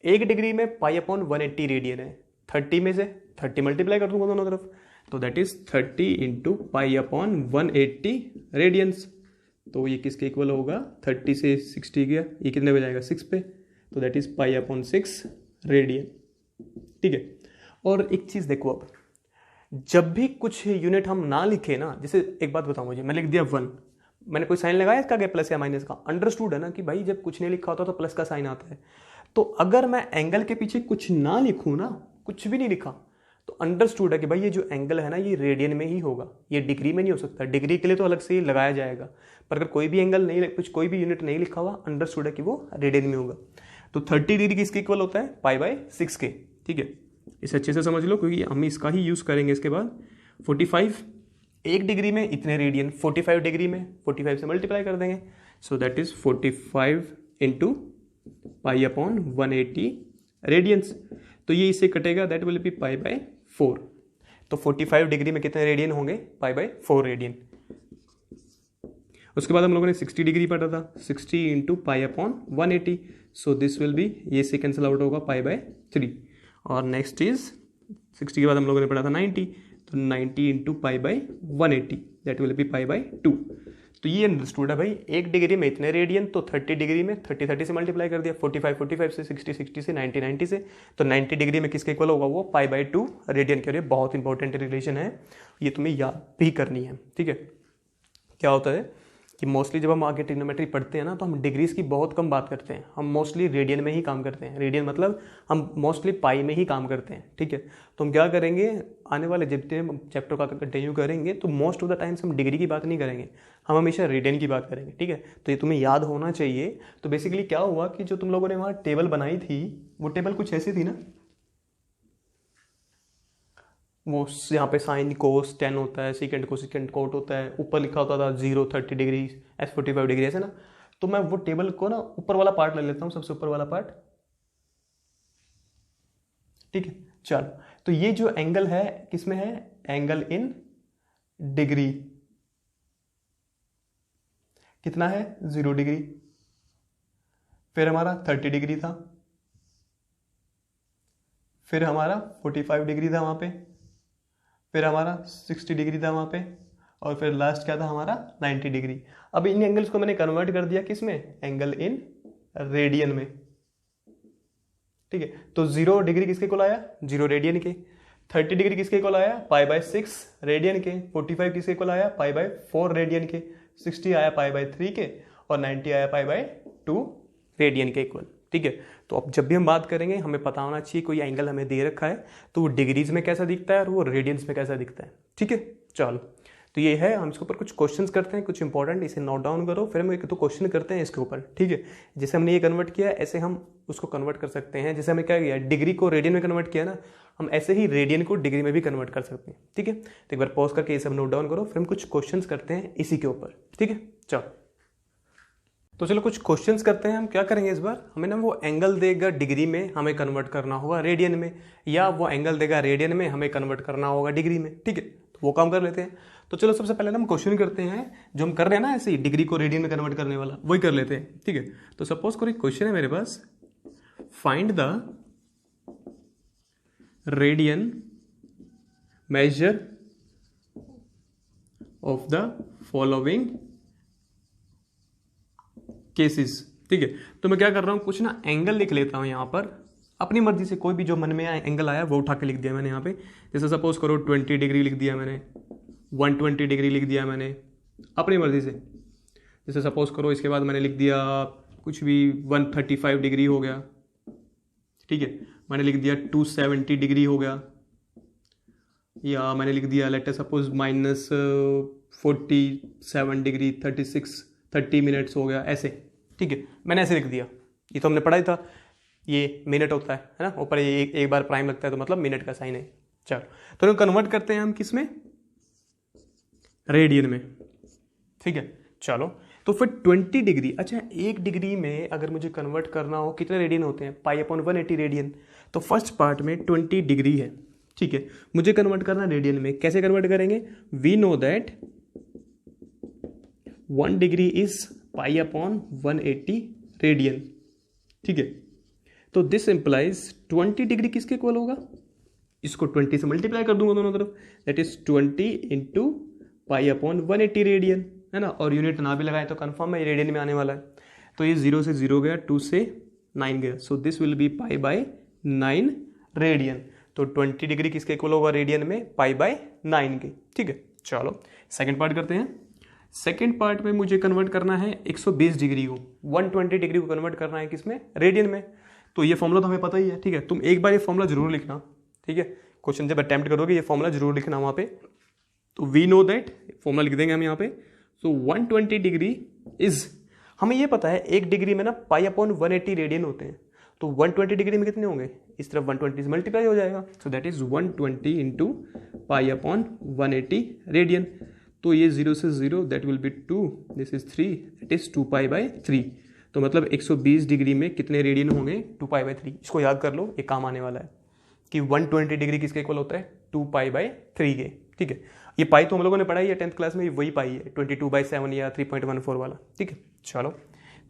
1 डिग्री में पाई अपॉन 180 रेडियन है, 30 में से 30 मल्टीप्लाई कर दूंगा दोनों तरफ, तो that is 30 into pi upon 180 radians. तो ये किसके इक्वल होगा, 30 से 60 गया, ये कितने पे जाएगा, 6 पे, तो that is pi upon 6 radian, ठीक है। और एक चीज देखो, अब जब भी कुछ यूनिट हम ना लिखे ना, जैसे एक बात बताऊं मुझे, मैं लिख दिया 1, मैंने कोई साइन लगाया इसका, क्या प्लस या माइनस का, अंडरस्टूड है ना कि भाई जब कुछ नहीं लिखा होता तो प्लस का साइन आता है। तो अगर मैं एंगल के पीछे कुछ ना लिखूं ना, कुछ भी नहीं लिखा, तो अंडरस्टूड है कि भाई ये जो एंगल है ना ये रेडियन में ही होगा, ये डिग्री में नहीं हो सकता। डिग्री के लिए तो अलग से ही लगाया जाएगा, पर अगर कोई भी एंगल नहीं, कुछ कोई भी यूनिट नहीं लिखा हुआ, अंडरस्टूड है कि वो रेडियन में होगा। तो 30 डिग्री किसके इक्वल होता है, पाई बाय 6 के, ठीक है। इसे अच्छे से समझ लो क्योंकि हम इसका ही यूज करेंगे इसके बाद। 45 1 डिग्री में इतने रेडियन, 45 डिग्री में 45 से मल्टीप्लाई कर देंगे, so that is 45 into pi upon 180 radians. तो ये इससे कटेगा, that will be pi by 4। तो 45 डिग्री में कितने रेडियन होंगे, पाई बाय 4 रेडियन। उसके बाद हम लोगों ने 60 डिग्री पढ़ा था, 60 into pi upon 180, so this will B, ये से कैंसिल आउट होगा, पाई बाय 3। और नेक्स्ट इज 60 के बाद हम लोगों ने पढ़ा था 90, तो 90 into pi by 180, that will be pi by 2। तो ये अंडरस्टूड है भाई, 1 डिग्री में इतने रेडियन, तो 30 डिग्री में 30 से मल्टीप्लाई कर दिया, 45 से, 60 से, 90 से, तो 90 डिग्री में किसके इक्वल होगा, वो पाई बाई 2 रेडियन के लिए। बहुत इंपॉर्टेंट रिलेशन है, ये तुम्हें याद भी करनी है, ठीक है। क्या होता है कि मोस्टली जब हम आगे ट्रिग्नोमेट्री पढ़ते हैं ना, तो हम डिग्रीज की बहुत कम बात करते हैं, हम मोस्टली रेडियन में ही काम करते हैं। रेडियन मतलब हम मोस्टली पाई में ही काम करते हैं, ठीक है। तो हम क्या करेंगे, आने वाले जितने चैप्टर का कंटिन्यू करेंगे तो मोस्ट ऑफ द टाइम्स हम डिग्री की बात नहीं करेंगे, हम हमेशा रेडियन की बात करेंगे, ठीक है। तो ये तुम्हें याद होना चाहिए। तो बेसिकली क्या हुआ कि जो तुम लोगों ने वहाँ टेबल बनाई थी, वो टेबल कुछ ऐसी थी ना, वो यहाँ पे साइन कोस टेन होता है, सेकेंड को सेकेंड कोट होता है, ऊपर लिखा होता था 0 30 डिग्री एस 45 डिग्री, ऐसे ना। तो मैं वो टेबल को ना ऊपर वाला पार्ट ले लेता हूँ, सबसे ऊपर वाला पार्ट, ठीक है। चलो तो ये जो एंगल है किसमें है, एंगल इन डिग्री, कितना है 0 डिग्री। फिर हमारा 30 डिग्री था, फिर हमारा 45 डिग्री था वहां पे, फिर हमारा 60 डिग्री था वहां पे, और फिर लास्ट क्या था हमारा 90 डिग्री। अब इन एंगल्स को मैंने कन्वर्ट कर दिया किस में, एंगल इन रेडियन में, ठीक है। तो 0 डिग्री किसके इक्वल आया, 0 रेडियन के। 30 डिग्री किसके इक्वल आया, π/6 रेडियन के। 45 किसके इक्वल आया, π/4 रेडियन के। 60 आया π/3 के, और 90 आया π/2 रेडियन के इक्वल, ठीक है। तो अब जब भी हम बात करेंगे हमें पता होना चाहिए कोई एंगल हमें दे रखा है तो वो डिग्रीज में कैसा दिखता है और वो रेडियंस में कैसा दिखता है, ठीक है। चलो, तो ये है, हम इसके ऊपर कुछ क्वेश्चंस करते हैं, कुछ इंपॉर्टेंट, इसे नोट डाउन करो, फिर हम एक तो क्वेश्चन करते हैं इसके ऊपर, ठीक है। जैसे हमने ये कन्वर्ट किया ऐसे हम उसको कन्वर्ट कर सकते हैं। जैसे हमें क्या किया, डिग्री को रेडियन में कन्वर्ट किया ना, हम ऐसे ही रेडियन को डिग्री में भी कन्वर्ट कर सकते हैं, ठीक है। तो एक बार पॉज करके ये सब नोट डाउन करो, फिर हम कुछ क्वेश्चन करते हैं इसी के ऊपर, ठीक है। चलो, तो चलो कुछ क्वेश्चंस करते हैं। हम क्या करेंगे इस बार, हमें ना वो एंगल देगा डिग्री में, हमें कन्वर्ट करना होगा रेडियन में, या वो एंगल देगा रेडियन में, हमें कन्वर्ट करना होगा डिग्री में, ठीक है। तो वो काम कर लेते हैं। तो चलो सबसे पहले ना हम क्वेश्चन करते हैं, जो हम कर रहे हैं ना ऐसे ही डिग्री को रेडियन में कन्वर्ट करने वाला, वही कर लेते हैं, ठीक है। तो सपोज करो एक क्वेश्चन है मेरे पास, find the radian measure of the following cases, ठीक है। तो मैं क्या कर रहा हूं, कुछ ना एंगल लिख लेता हूं यहां पर, अपनी मर्जी से कोई भी जो मन में एंगल आया वो उठा के लिख दिया मैंने यहाँ पे। जैसे सपोज करो 20 डिग्री लिख दिया मैंने, 120 डिग्री लिख दिया मैंने, अपनी मर्जी से। जैसे सपोज करो इसके बाद मैंने लिख दिया कुछ भी 135 डिग्री हो गया, ठीक है। मैंने लिख दिया 270 डिग्री हो गया, या मैंने लिख दिया late us suppose -47 degree 30 minutes हो गया, ऐसे, ठीक है। मैंने ऐसे लिख दिया, ये तो हमने पढ़ा ही था, ये मिनट होता है ना, ऊपर ये एक बार प्राइम लगता है तो मतलब मिनट का साइन है। चलो, तो कन्वर्ट करते हैं हम किस में, रेडियन में, ठीक है। चलो, तो फिर 20 डिग्री, अच्छा 1 डिग्री में अगर मुझे कन्वर्ट करना हो कितने रेडियन होते हैं, π/180 रेडियन। तो फर्स्ट पार्ट में 20 डिग्री है, ठीक है। मुझे कन्वर्ट करना रेडियन में, कैसे कन्वर्ट करेंगे, we know that 1 degree is π/180 radian, ठीक है। तो दिस इंप्लाइज 20 डिग्री किसके इक्वल होगा, इसको 20 से मल्टीप्लाई कर दूंगा दोनों तरफ, दैट इज 20 इंटू π/180 रेडियन, है ना। और यूनिट ना भी लगाए तो कंफर्म है रेडियन में आने वाला है। तो ये 0 से 0 गया, 2 से 9 गया, so this will be π/9 radian. तो 20 डिग्री किसके इक्वल होगा रेडियन में, π/9 के, ठीक है। चलो सेकंड पार्ट करते हैं। सेकंड पार्ट में मुझे कन्वर्ट करना है 120 डिग्री को, 120 डिग्री को कन्वर्ट करना है किसमें, रेडियन में। तो ये फॉर्मूला तो हमें पता ही है, ठीक है। तुम एक बार ये फॉर्मूला जरूर लिखना, ठीक है। क्वेश्चन जब अटेम्प्ट करोगे ये फॉर्मूला जरूर लिखना वहाँ पे। तो वी नो दैट, फॉर्मूला लिख देंगे हम यहाँ पे। सो 120 डिग्री इज, हमें ये पता है 1 डिग्री में ना π/180 रेडियन होते हैं। तो 120 डिग्री में कितने होंगे, इस तरफ 120 से मल्टीप्लाई हो जाएगा, so that is 120 into π/180 radian. तो ये 0 से 0 that will be 2, this is 3, that is 2π/3। तो मतलब 120 डिग्री में कितने रेडियन होंगे, 2π/3। इसको याद कर लो, ये काम आने वाला है कि 120 डिग्री किसके इक्वल होता है, 2π/3 के, ठीक है। ये पाई तो हम लोगों ने पढ़ा ही है 10th क्लास में, वही पाई है 22/7 या 3.14 वाला, ठीक है। चलो,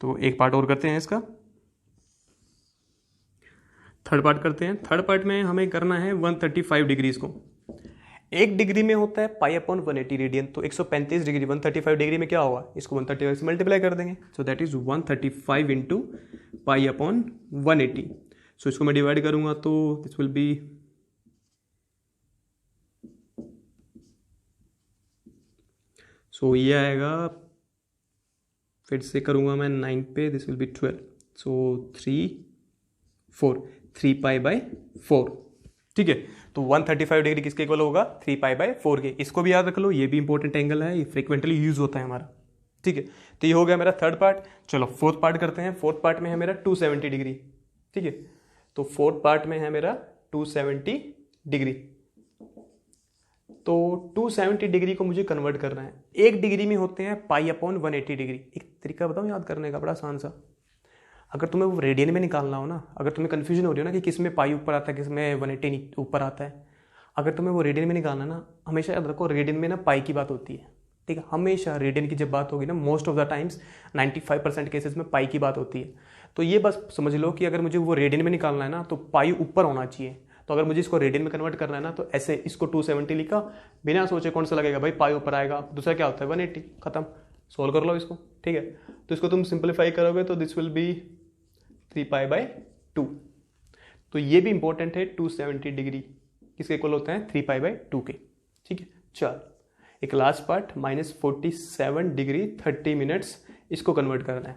तो एक पार्ट और करते हैं इसका, थर्ड पार्ट करते हैं। थर्ड पार्ट में हमें करना है 135 डिग्रीज को। 1 डिग्री में होता है π/180 रेडियन, तो 135 डिग्री 135 डिग्री में क्या होगा, इसको 135 से मल्टीप्लाई कर देंगे, सो दैट इज 135 इंटू π/180। सो इसको मैं डिवाइड करूंगा तो दिस विल बी, सो ये आएगा, फिर से करूंगा मैं 9 पे, दिस विल बी 12, सो 3π/4, ठीक है। तो 135 डिग्री किसके इक्वल होगा, 3π/4 के। इसको भी याद रख लो, ये भी इंपॉर्टेंट एंगल है, ये फ्रिक्वेंटली यूज होता है हमारा, ठीक है। तो ये हो गया मेरा थर्ड पार्ट। चलो फोर्थ पार्ट करते हैं। फोर्थ पार्ट में है मेरा 270 डिग्री, ठीक है। तो फोर्थ पार्ट में है मेरा 270 डिग्री। तो 270 डिग्री को मुझे कन्वर्ट करना है। 1 डिग्री में होते हैं π/180 डिग्री। एक तरीका बताऊँ याद करने का, बड़ा आसान सा। अगर तुम्हें वो रेडियन में निकालना हो ना, अगर तुम्हें कन्फ्यूजन हो रही हो ना कि किस में पाई ऊपर आता है, किस में 180 ऊपर आता है, अगर तुम्हें वो रेडियन में निकालना ना, हमेशा याद रखो रेडियन में ना पाई की बात होती है, ठीक है। हमेशा रेडियन की जब बात होगी ना, most of the times 95% cases में पाई की बात होती है। तो ये बस समझ लो कि अगर मुझे वो रेडियन में निकालना है ना, तो पाई ऊपर होना चाहिए। तो अगर मुझे इसको रेडियन में कन्वर्ट करना है ना, तो ऐसे इसको 270 लिखा, बिना सोचे कौन सा लगेगा भाई, पाई ऊपर आएगा, दूसरा क्या होता है 180, खत्म, सोल्व कर लो इसको, ठीक है। तो इसको तुम सिंप्लीफाई करोगे तो दिस विल बी 3π/2। तो ये भी इंपॉर्टेंट है, 270 डिग्री किसके इक्वल होता है, 3π/2 के। ठीक है, चल एक लास्ट पार्ट, -47 डिग्री 30 मिनट्स, इसको कन्वर्ट करना है।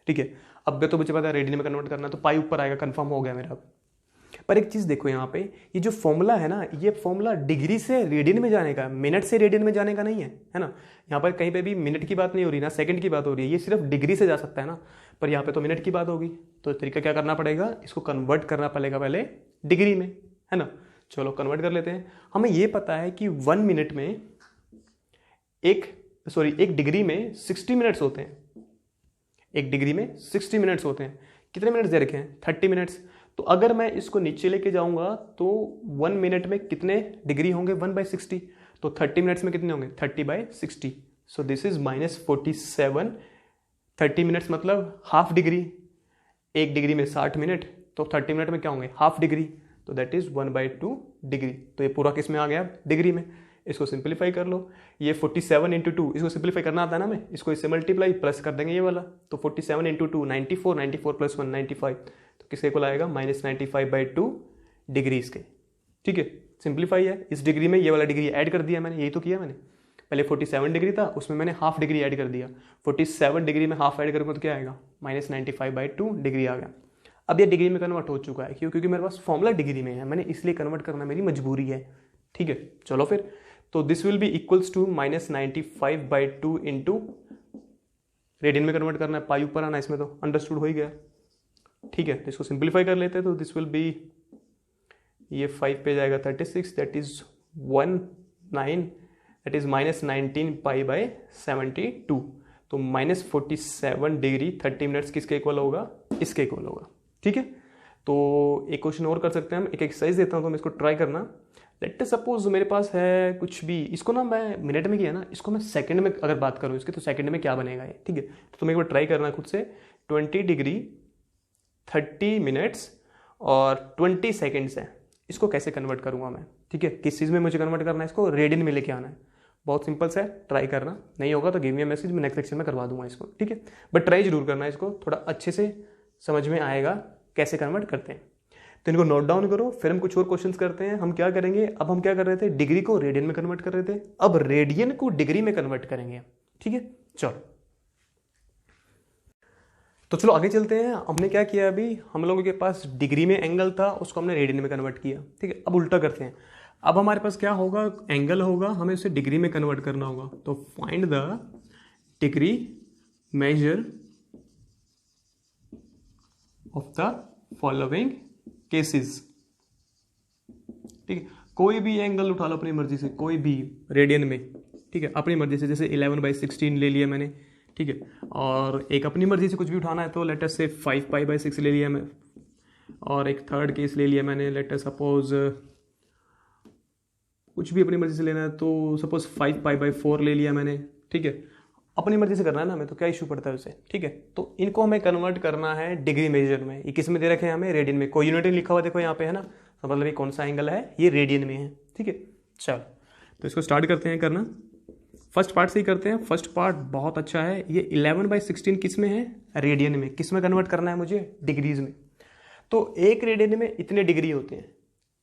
ठीक है, अब तो मुझे पता है रेडियन में कन्वर्ट करना है, तो पाई ऊपर आएगा, कंफर्म हो गया मेरा। पर एक चीज़ देखो यहाँ पे, ये जो फॉर्मूला है ना, ये फॉर्मूला डिग्री से रेडियन में जाने का, मिनट से रेडियन में जाने का नहीं है ना। यहाँ पर कहीं पे भी मिनट की बात नहीं हो रही ना, सेकंड की बात हो रही है, ये सिर्फ डिग्री से जा सकता है ना, पर यहाँ पे तो मिनट की बात होगी। तो तरीका क्या करना पड़ेगा, इसको कन्वर्ट करना पड़ेगा पहले डिग्री में, है ना। चलो कन्वर्ट कर लेते हैं। हमें ये पता है कि 1 मिनट में एक डिग्री में 60 मिनट्स होते हैं। एक डिग्री में 60 मिनट्स होते हैं। कितने मिनट्स दे रखे हैं, 30 मिनट्स। तो अगर मैं इसको नीचे लेके जाऊंगा तो 1 मिनट में कितने डिग्री होंगे, 1/60। तो 30 मिनट्स में कितने होंगे, 30/60। So this is -47। 30 मिनट्स मतलब हाफ डिग्री। एक डिग्री में 60 मिनट, तो 30 मिनट में क्या होंगे, हाफ डिग्री। तो दैट इज 1/2 डिग्री। तो ये पूरा किस में आ गया, डिग्री में। इसको सिंप्लीफाई कर लो। ये 47 × 2, इसको सिंप्लीफाई करना आता है ना हमें, इसको इससे मल्टीप्लाई प्लस कर देंगे ये वाला। तो 47 × 2 94, 94 + 1 95। तो किसके इक्वल आएगा, -95/2 डिग्रीज के। ठीक है, सिंप्लीफाई है। इस डिग्री में ये वाला डिग्री ऐड कर दिया मैंने, यही तो किया मैंने। पहले 47 डिग्री था, उसमें मैंने हाफ डिग्री ऐड कर दिया। 47 डिग्री में हाफ ऐड करूँगा तो क्या आएगा, -95/2 डिग्री आ गया। अब ये डिग्री में कन्वर्ट हो चुका है, क्यों, क्योंकि मेरे पास फॉर्मूला डिग्री में है, मैंने इसलिए कन्वर्ट करना मेरी मजबूरी है। ठीक है, चलो फिर। तो this will be equals to -95/2 into radian में कन्वर्ट करना है, पाई ऊपर आना, इसमें तो अंडरस्टूड हो ही गया। ठीक है, तो इसको सिंप्लीफाई कर लेते हैं। तो दिस विल बी, ये 5 पे जाएगा 36, दैट इज 19, दैट इज -19π/72। तो -47 डिग्री 30 मिनट्स किसके इक्वल होगा, इसके इक्वल होगा। ठीक है, तो एक क्वेश्चन और कर सकते हैं हम, एक एक्सरसाइज देता हूँ तो मैं इसको ट्राई करना। लेट सपोज मेरे पास है कुछ भी, इसको ना मैं मिनट में किया ना, इसको मैं सेकंड में अगर बात करूँ इसके, तो सेकंड में क्या बनेगा ये। ठीक है, तो तुम्हें एक बार ट्राई करना खुद से। 20 डिग्री 30 मिनट्स और 20 सेकेंड्स है, इसको कैसे कन्वर्ट करूँगा मैं। ठीक है, किस चीज़ में मुझे कन्वर्ट करना है, इसको रेडियन में लेके आना है। बहुत सिंपल सा है, ट्राई करना। नहीं होगा तो गिव मी अ मैसेज, मैं नेक्स्ट लेक्चर में करवा दूंगा इसको। ठीक है, बट ट्राई जरूर करना है, इसको थोड़ा अच्छे से समझ में आएगा कैसे कन्वर्ट करते हैं। तो इनको नोट डाउन करो, फिर हम कुछ और क्वेश्चंस करते हैं। हम क्या करेंगे, अब हम क्या कर रहे थे, डिग्री को रेडियन में कन्वर्ट कर रहे थे, अब रेडियन को डिग्री में कन्वर्ट करेंगे। ठीक है, चलो तो चलो आगे चलते हैं। हमने क्या किया, अभी हम लोगों के पास डिग्री में एंगल था, उसको हमने रेडियन में कन्वर्ट किया। ठीक है, अब उल्टा करते हैं। अब हमारे पास क्या होगा, एंगल होगा, हमें उसे डिग्री में कन्वर्ट करना होगा। तो find the degree major of the following cases. ठीक है, कोई भी एंगल उठा लो अपनी मर्जी से, कोई भी रेडियन में। ठीक है, अपनी मर्जी से, जैसे 11/16 ले लिया मैंने। ठीक है, और एक अपनी मर्जी से कुछ भी उठाना है तो लेट अस से 5π/6 ले लिया मैं, और एक थर्ड केस ले लिया मैंने, लेट अस सपोज कुछ भी अपनी मर्जी से लेना है तो सपोज 5π/4 ले लिया मैंने। ठीक है, अपनी मर्जी से करना है ना हमें, तो क्या इशू पड़ता है उसे। ठीक है, तो इनको हमें कन्वर्ट करना है डिग्री मेजर में। ये किस में दे रखे हैं हमें, रेडियन में। कोई यूनिट लिखा हुआ देखो यहाँ पे, है ना, तो मतलब ये कौन सा एंगल है, ये रेडियन में है। ठीक है, चलो तो इसको स्टार्ट करते हैं करना। फर्स्ट पार्ट से ही करते हैं। फर्स्ट पार्ट बहुत अच्छा है। ये 11/16 किस में है, रेडियन में। किस में कन्वर्ट करना है मुझे, डिग्रीज में। तो एक रेडियन में इतने डिग्री होते हैं,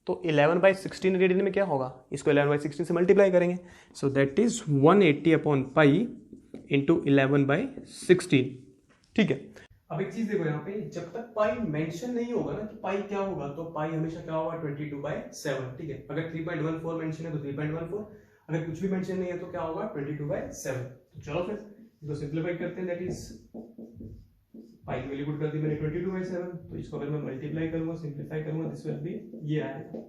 तो 11/16 रेडियन में क्या होगा, इसको 11/16 से मल्टीप्लाई करेंगे। So that is 180/π into 11/16। ठीक है, अब एक चीज देखो यहाँ पे, जब तक पाई मेंशन नहीं होगा ना कि पाई क्या होगा, तो पाई हमेशा क्या होगा, 22/7। ठीक है, अगर 3.14 मेंशन है तो 3.14, अगर कुछ भी मेंशन नहीं है तो क्या होगा, 22/7। तो चलो फिर इसको सिंप्लीफाई करते हैं। दैट इज पाई की वैल्यू पुट कर दी मैंने 22/7, तो इसको अगर मैं मल्टीप्लाई करूंगा, सिंप्लीफाई करूंगा, दिस विल बी, ये आएगा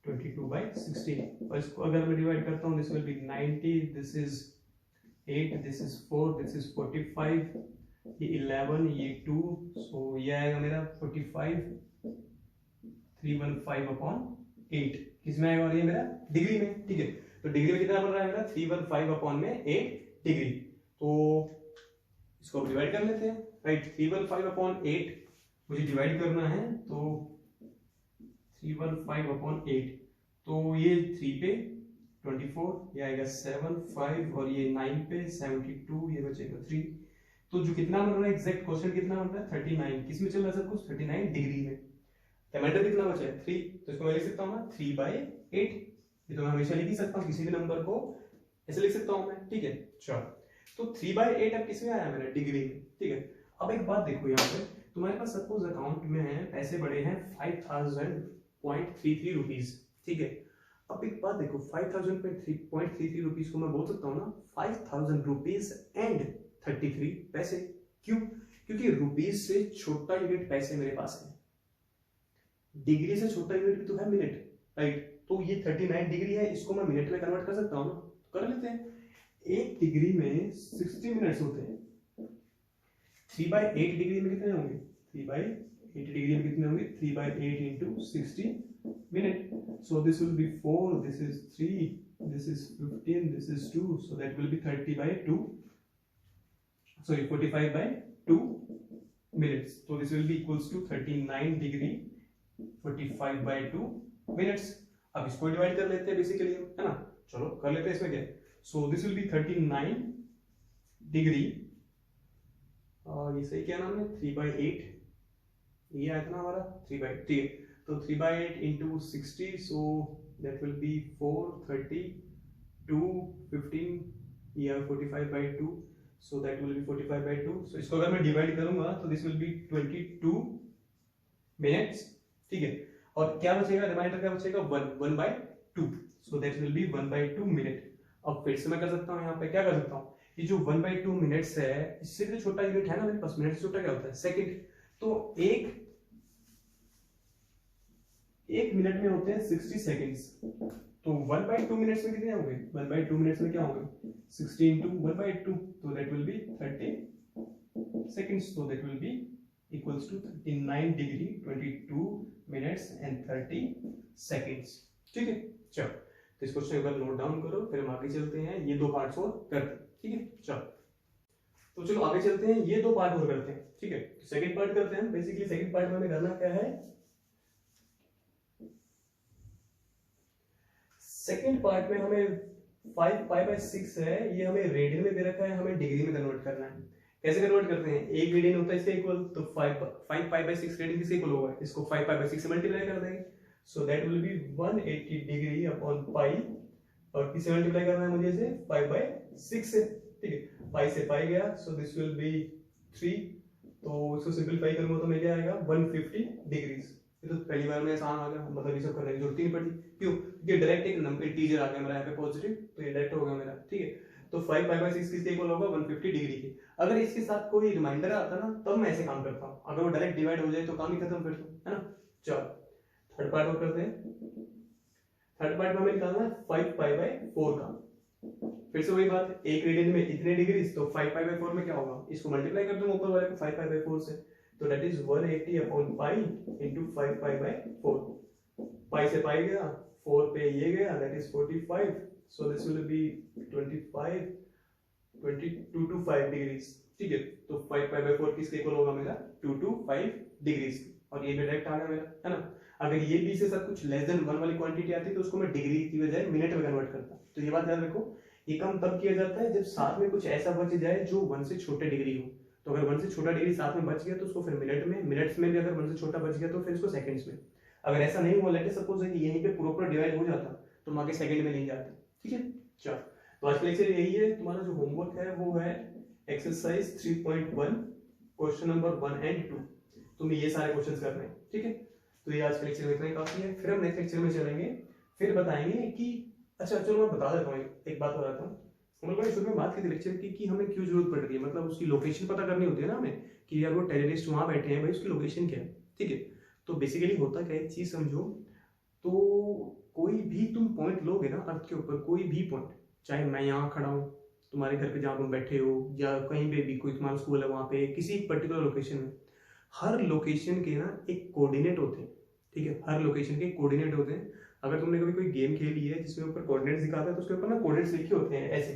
22/16। और इसको अगर मैं डिवाइड करता हूँ, this will B 90, this is 8, this is 4, this is 45, ये 11, ये 2, सो ये आएगा मेरा 45, 315/8। किसमें आएगा, और ये मेरा डिग्री में। ठीक है, तो डिग्री में कितना बन रहा है मेरा, 315/8 डिग्री। तो इसको डिवाइड कर लेते हैं, राइट। 315/8 मुझे डिवाइड करना है, तो 315/8, तो ये 3 पे 24, ये आएगा 7, 5, और ये 9 पे 72, ये बचेगा 3। तो जो कितना बन रहा है, एग्जैक्ट क्वेश्चन कितना बन रहा है, 39। किस में चल रहा है सब कुछ, 39 डिग्री में। रिमाइंडर कितना बचा है 3, तो इसको मैं लिख सकता हूँ ना 3/8। ये तो मैं हमेशा लिख ही सकता हूँ, किसी भी नंबर को ऐसे लिख सकता हूँ मैं, ठीक है। चलो, तो 3/8 अब किसमें आया मेरा, डिग्री में, ठीक है। अब एक बात देखो यहाँ पे, तुम्हारे पास सपोज अकाउंट में है पैसे बड़े हैं 5000.33 रुपीज, ठीक है। अब एक बात देखो 5000.33 रुपीज को मैं बोल सकता हूँ ना 5000 रुपीज एंड 33 पैसे। क्यों? क्योंकि रुपीज से छोटा यूनिट पैसे मेरे पास है, डिग्री से छोटा यूनिट भी तो है मिनट, राइट। तो ये 39 डिग्री है, इसको मैं मिनट में कन्वर्ट कर सकता हूँ ना, तो कर लेते हैं। एक डिग्री में 60 मिनट्स होते हैं, 3/8 डिग्री में कितने होंगे, 3/8 डिग्री में कितने होंगे, 3/8 into 60 minute. So this will be 4, this is 3, this is 15, this is 2, so that will be 30/2, sorry 45/2 minutes. So this will be equals to 39 degree 45/2 minutes. अब इसको डिवाइड कर लेते हैं बेसिकली, है ना। चलो कर लेते हैं, इसमें क्या है। So this will be 39 degree, ये सही क्या नाम है, 3/8, ये आया था ना हमारा 3/8, ठीक है। तो 3/8 into 60, so that will be 4, 30, 2, 15, या 45/2, so that will be 45/2. So इसको अगर मैं डिवाइड करूंगा तो this will be 22 minutes, ठीक है। और क्या बचेगा, रिमाइंडर क्या बचेगा, 1/2, so that will be 1/2 minute. अब फिर से मैं कर सकता हूँ, यहाँ पे क्या कर सकता हूँ, ये जो 1/2 मिनट्स है, इससे भी छोटा यूनिट है ना मेरे पास, मिनट से छोटा क्या होता है, सेकंड। तो एक मिनट में होते हैं 60 सेकंड्स, तो 1/2 मिनट्स में कितने होंगे, 1/2 मिनट्स में क्या होंगे, 60 into 1/2, तो that will be 30 seconds, so that will be equals to 39 degree 22 minutes and 30 seconds, ठीक है। चलो, तो इस क्वेश्चन को नोट डाउन करो, फिर हम आगे चलते हैं, ये दो पार्ट्स और करते हैं, ठीक है। चलो, तो चलो आगे चलते हैं, ये दो पार्ट और करते हैं, ठीक है। सेकंड पार्ट करते हैं। बेसिकली सेकंड पार्ट में हमें करना क्या है, सेकंड पार्ट में हमें 5/6 है, ये हमें रेडियन में दे रखा है, हमें डिग्री में कन्वर्ट करना है। कैसे कन्वर्ट करते हैं, एक रेडियन होता है इसके इक्वल, तो 5/6 रेडियन किसके इक्वल होगा, इसको 5/6 से मल्टीप्लाई कर देंगे, so that will B 180 degree upon पाई, और किससे मल्टीप्लाई करना है मुझे, इसे 5/6 से, ठीक है। पाई से पाई गया, सो दिस विल बी 3, तो इसको सिंपलीफाई करूंगा तो मिल जाएगा 150 डिग्रीज। ये तो पहली बार में आसान आ गया, मतलब ये सब करने की जरूरत ही नहीं पड़ी। क्यों? क्योंकि डायरेक्ट एक नंबर इंटीजर आ गया मेरा यहाँ पे पॉजिटिव, तो ये डायरेक्ट हो गया मेरा, ठीक है। तो 5/6 किसके इक्वल होगा, 150 डिग्री के। अगर इसके साथ कोई रिमाइंडर आता ना, तब मैं ऐसे काम करता हूँ, अगर वो डायरेक्ट डिवाइड हो जाए तो काम ही खत्म फिर तो, है ना। चलो थर्ड पार्ट और करते हैं। थर्ड पार्ट में हमें निकालना है 5/4 का। फिर से वही बात, एक रेडियन में इतने डिग्री, तो 5/4 में क्या होगा, इसको मल्टीप्लाई कर दूंगा ऊपर वाले को 5/4 से, तो that is 180 upon pi into 5/4। पाई से पाई गया, 4 पे ये गया, that is 45, so this will B 25 22 to 5 degrees, ठीक है। तो 5/4 किसके इक्वल होगा मेरा, 2 to 5 डिग्रीज, और ये भी डायरेक्ट आ गया मेरा, है ना। अगर ये बी से सब कुछ लेस देन 1 वाली क्वांटिटी आती तो उसको मैं डिग्री की बजाय मिनट में कन्वर्ट करता। तो ये बात याद रखो, ये काम तब किया जाता है जब साथ में कुछ ऐसा बच जाए जो 1 से छोटे डिग्री हो। तो अगर 1 से छोटा डिग्री साथ में बच गया तो उसको फिर मिनट में, मिनट्स में भी अगर 1 से छोटा बच गया तो फिर इसको सेकंड्स में। अगर ऐसा नहीं हुआ, लेट सपोज है कि यहीं पे पूरा डिवाइड हो जाता तो हम आगे सेकंड में नहीं जाते, ठीक है। चलो, तो आज का लेक्चर यही है। तुम्हारा जो होमवर्क है वो है एक्सरसाइज 3.1 क्वेश्चन नंबर 1 and 2। तुम्हें ये सारे क्वेश्चंस करने हैं, ठीक है। तो ये आज के लेक्चर में इतना ही काफी है। फिर हम नेक्स्ट लेक्चर में चलेंगे, फिर बताएंगे कि अच्छा चलो मैं बता देता हूँ, एक बात बताता हूँ। हम लोगों ने शुरू में बात की थी लेक्चर की कि हमें क्यों जरूरत पड़ रही है, मतलब उसकी लोकेशन पता करनी होती है ना हमें, कि यार वो टेररिस्ट वहां बैठे हैं भाई, उसकी लोकेशन क्या है, ठीक है। तो बेसिकली होता क्या है, एक चीज समझो, तो कोई भी तुम पॉइंट लोगे ना अर्थ के ऊपर, कोई भी पॉइंट, चाहे मैं यहाँ खड़ा हूँ तुम्हारे घर पे जहाँ तुम बैठे हो, या कहीं पे भी कोई तुम्हारा स्कूल है वहाँ पे, किसी पर्टिकुलर लोकेशन में, हर लोकेशन के ना एक कोऑर्डिनेट होते हैं, ठीक है। हर लोकेशन के कोऑर्डिनेट होते हैं। अगर तुमने कभी कोई गेम खेली है जिसमें ऊपर कोऑर्डिनेट्स दिखाता है, तो उसके ऊपर ना कोऑर्डिनेट्स लिखे होते हैं ऐसे,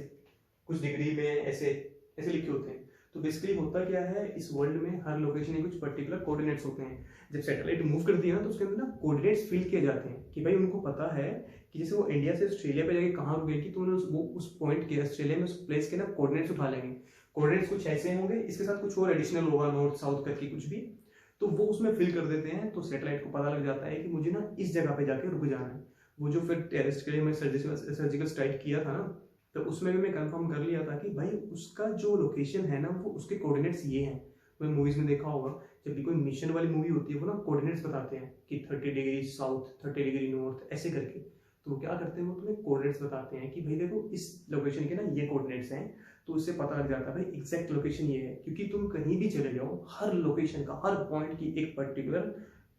कुछ डिग्री में ऐसे ऐसे लिखे होते हैं। तो बेसिकली होता क्या है, इस वर्ल्ड में हर लोकेशन के कुछ पर्टिकुलर कोऑर्डिनेट्स होते हैं। जब सैटेलाइट मूव करती है ना, तो उसके अंदर ना कोऑर्डिनेट्स फिल किए जाते हैं कि भाई उनको पता है कि जैसे वो इंडिया से ऑस्ट्रेलिया पे जाके कहाँ रुकेगी, तो उन्हें वो उस पॉइंट के, ऑस्ट्रेलिया में उस प्लेस के ना कोऑर्डिनेट्स उठा लेंगे। कोऑर्डिनेट्स कुछ ऐसे होंगे, इसके साथ कुछ और एडिशनल होगा, नॉर्थ साउथ करके कुछ भी। तो वो उसमें फिल कर देते हैं, तो सैटेलाइट को पता लग जाता है कि मुझे ना इस जगह पे जाके रुक जाना है। वो जो फिर टेररिस्ट के लिए मैं सर्जिकल स्ट्राइक किया था ना, तो उसमें भी मैं कंफर्म कर लिया था कि भाई उसका जो लोकेशन है ना वो उसके कोऑर्डिनेट्स ये हैं। तो मूवीज में देखा होगा जब भी कोई मिशन वाली मूवी होती है वो ना कोऑर्डिनेट्स बताते हैं कि 30 डिग्री साउथ 30 डिग्री नॉर्थ ऐसे करके। तो वो क्या करते हैं, वो तुम्हें कोऑर्डिनेट्स बताते हैं कि भाई देखो इस लोकेशन के ना ये कोऑर्डिनेट्स हैं, तो उससे पता लग जाता है भाई एग्जैक्ट लोकेशन ये है। क्योंकि तुम कहीं भी चले जाओ, हर लोकेशन का हर पॉइंट की एक पर्टिकुलर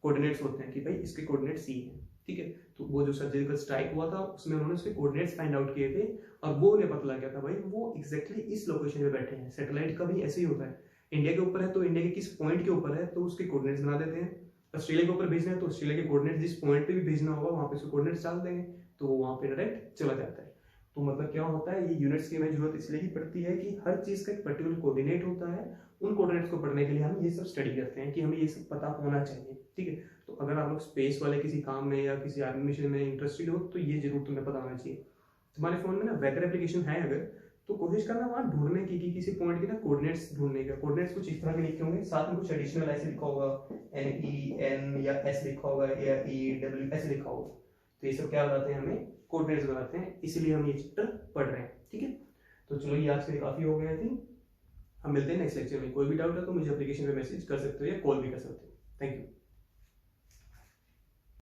कोऑर्डिनेट्स होते हैं कि भाई इसके कोऑर्डिनेट्स ये हैं, ठीक है। तो वो जो सर्जिकल स्ट्राइक हुआ था उसमें उन्होंने उसके कोऑर्डिनेट्स फाइंड आउट किए थे, और वो उन्हें पता लग गया था भाई वो एग्जैक्टली इस लोकेशन पे बैठे हैं। सैटेलाइट का भी ऐसे ही होता है, इंडिया के ऊपर है तो इंडिया के किस पॉइंट के ऊपर है तो उसके कोऑर्डिनेट्स बना देते हैं। ऑस्ट्रेलिया के ऊपर भेजना है तो ऑस्ट्रेलिया के कोऑर्डिनेट्स जिस पॉइंट पे भी भेजना होगा वहां पे उसके कोऑर्डिनेट्स डाल देंगे, तो वो वहां पे डायरेक्ट चला जाता है। तो मतलब क्या होता है, ये यूनिट्स की हमें जरूरत इसलिए ही पड़ती है कि हर चीज का एक पर्टिकुलर कोऑर्डिनेट होता है। उन कोऑर्डिनेट्स को पढ़ने के लिए हम ये सब स्टडी करते हैं कि हमें ये सब पता होना चाहिए, ठीक है। तो अगर आप लोग स्पेस वाले किसी काम में या किसी आर्मी मिशन में इंटरेस्टेड हो तो ये जरूर तुम्हें पता होना चाहिए। तुम्हारे फोन में ना वेदर एप्लीकेशन है अगर, तो कोशिश करना वहाँ ढूंढने की कि किसी पॉइंट के ना कोऑर्डिनेट्स ढूंढने का। कोऑर्डिनेट्स कुछ इस तरह के लिखे होंगे, साथ में कुछ एडिशनल ऐसे लिखा होगा NEN या S लिखा होगा या EW ऐसे लिखा होगा। तो ये सब क्या बताते हैं, हमें कोऑर्डिनेट्स बताते हैं, इसीलिए हम ये चैप्टर पढ़ रहे हैं, ठीक है। तो चलो ये आज के लिए काफी हो गया थी, हम मिलते हैं नेक्स्ट लेक्चर में। कोई भी डाउट है तो मुझे एप्लीकेशन पे मैसेज कर सकते हो या कॉल भी कर सकते हो। Thank you.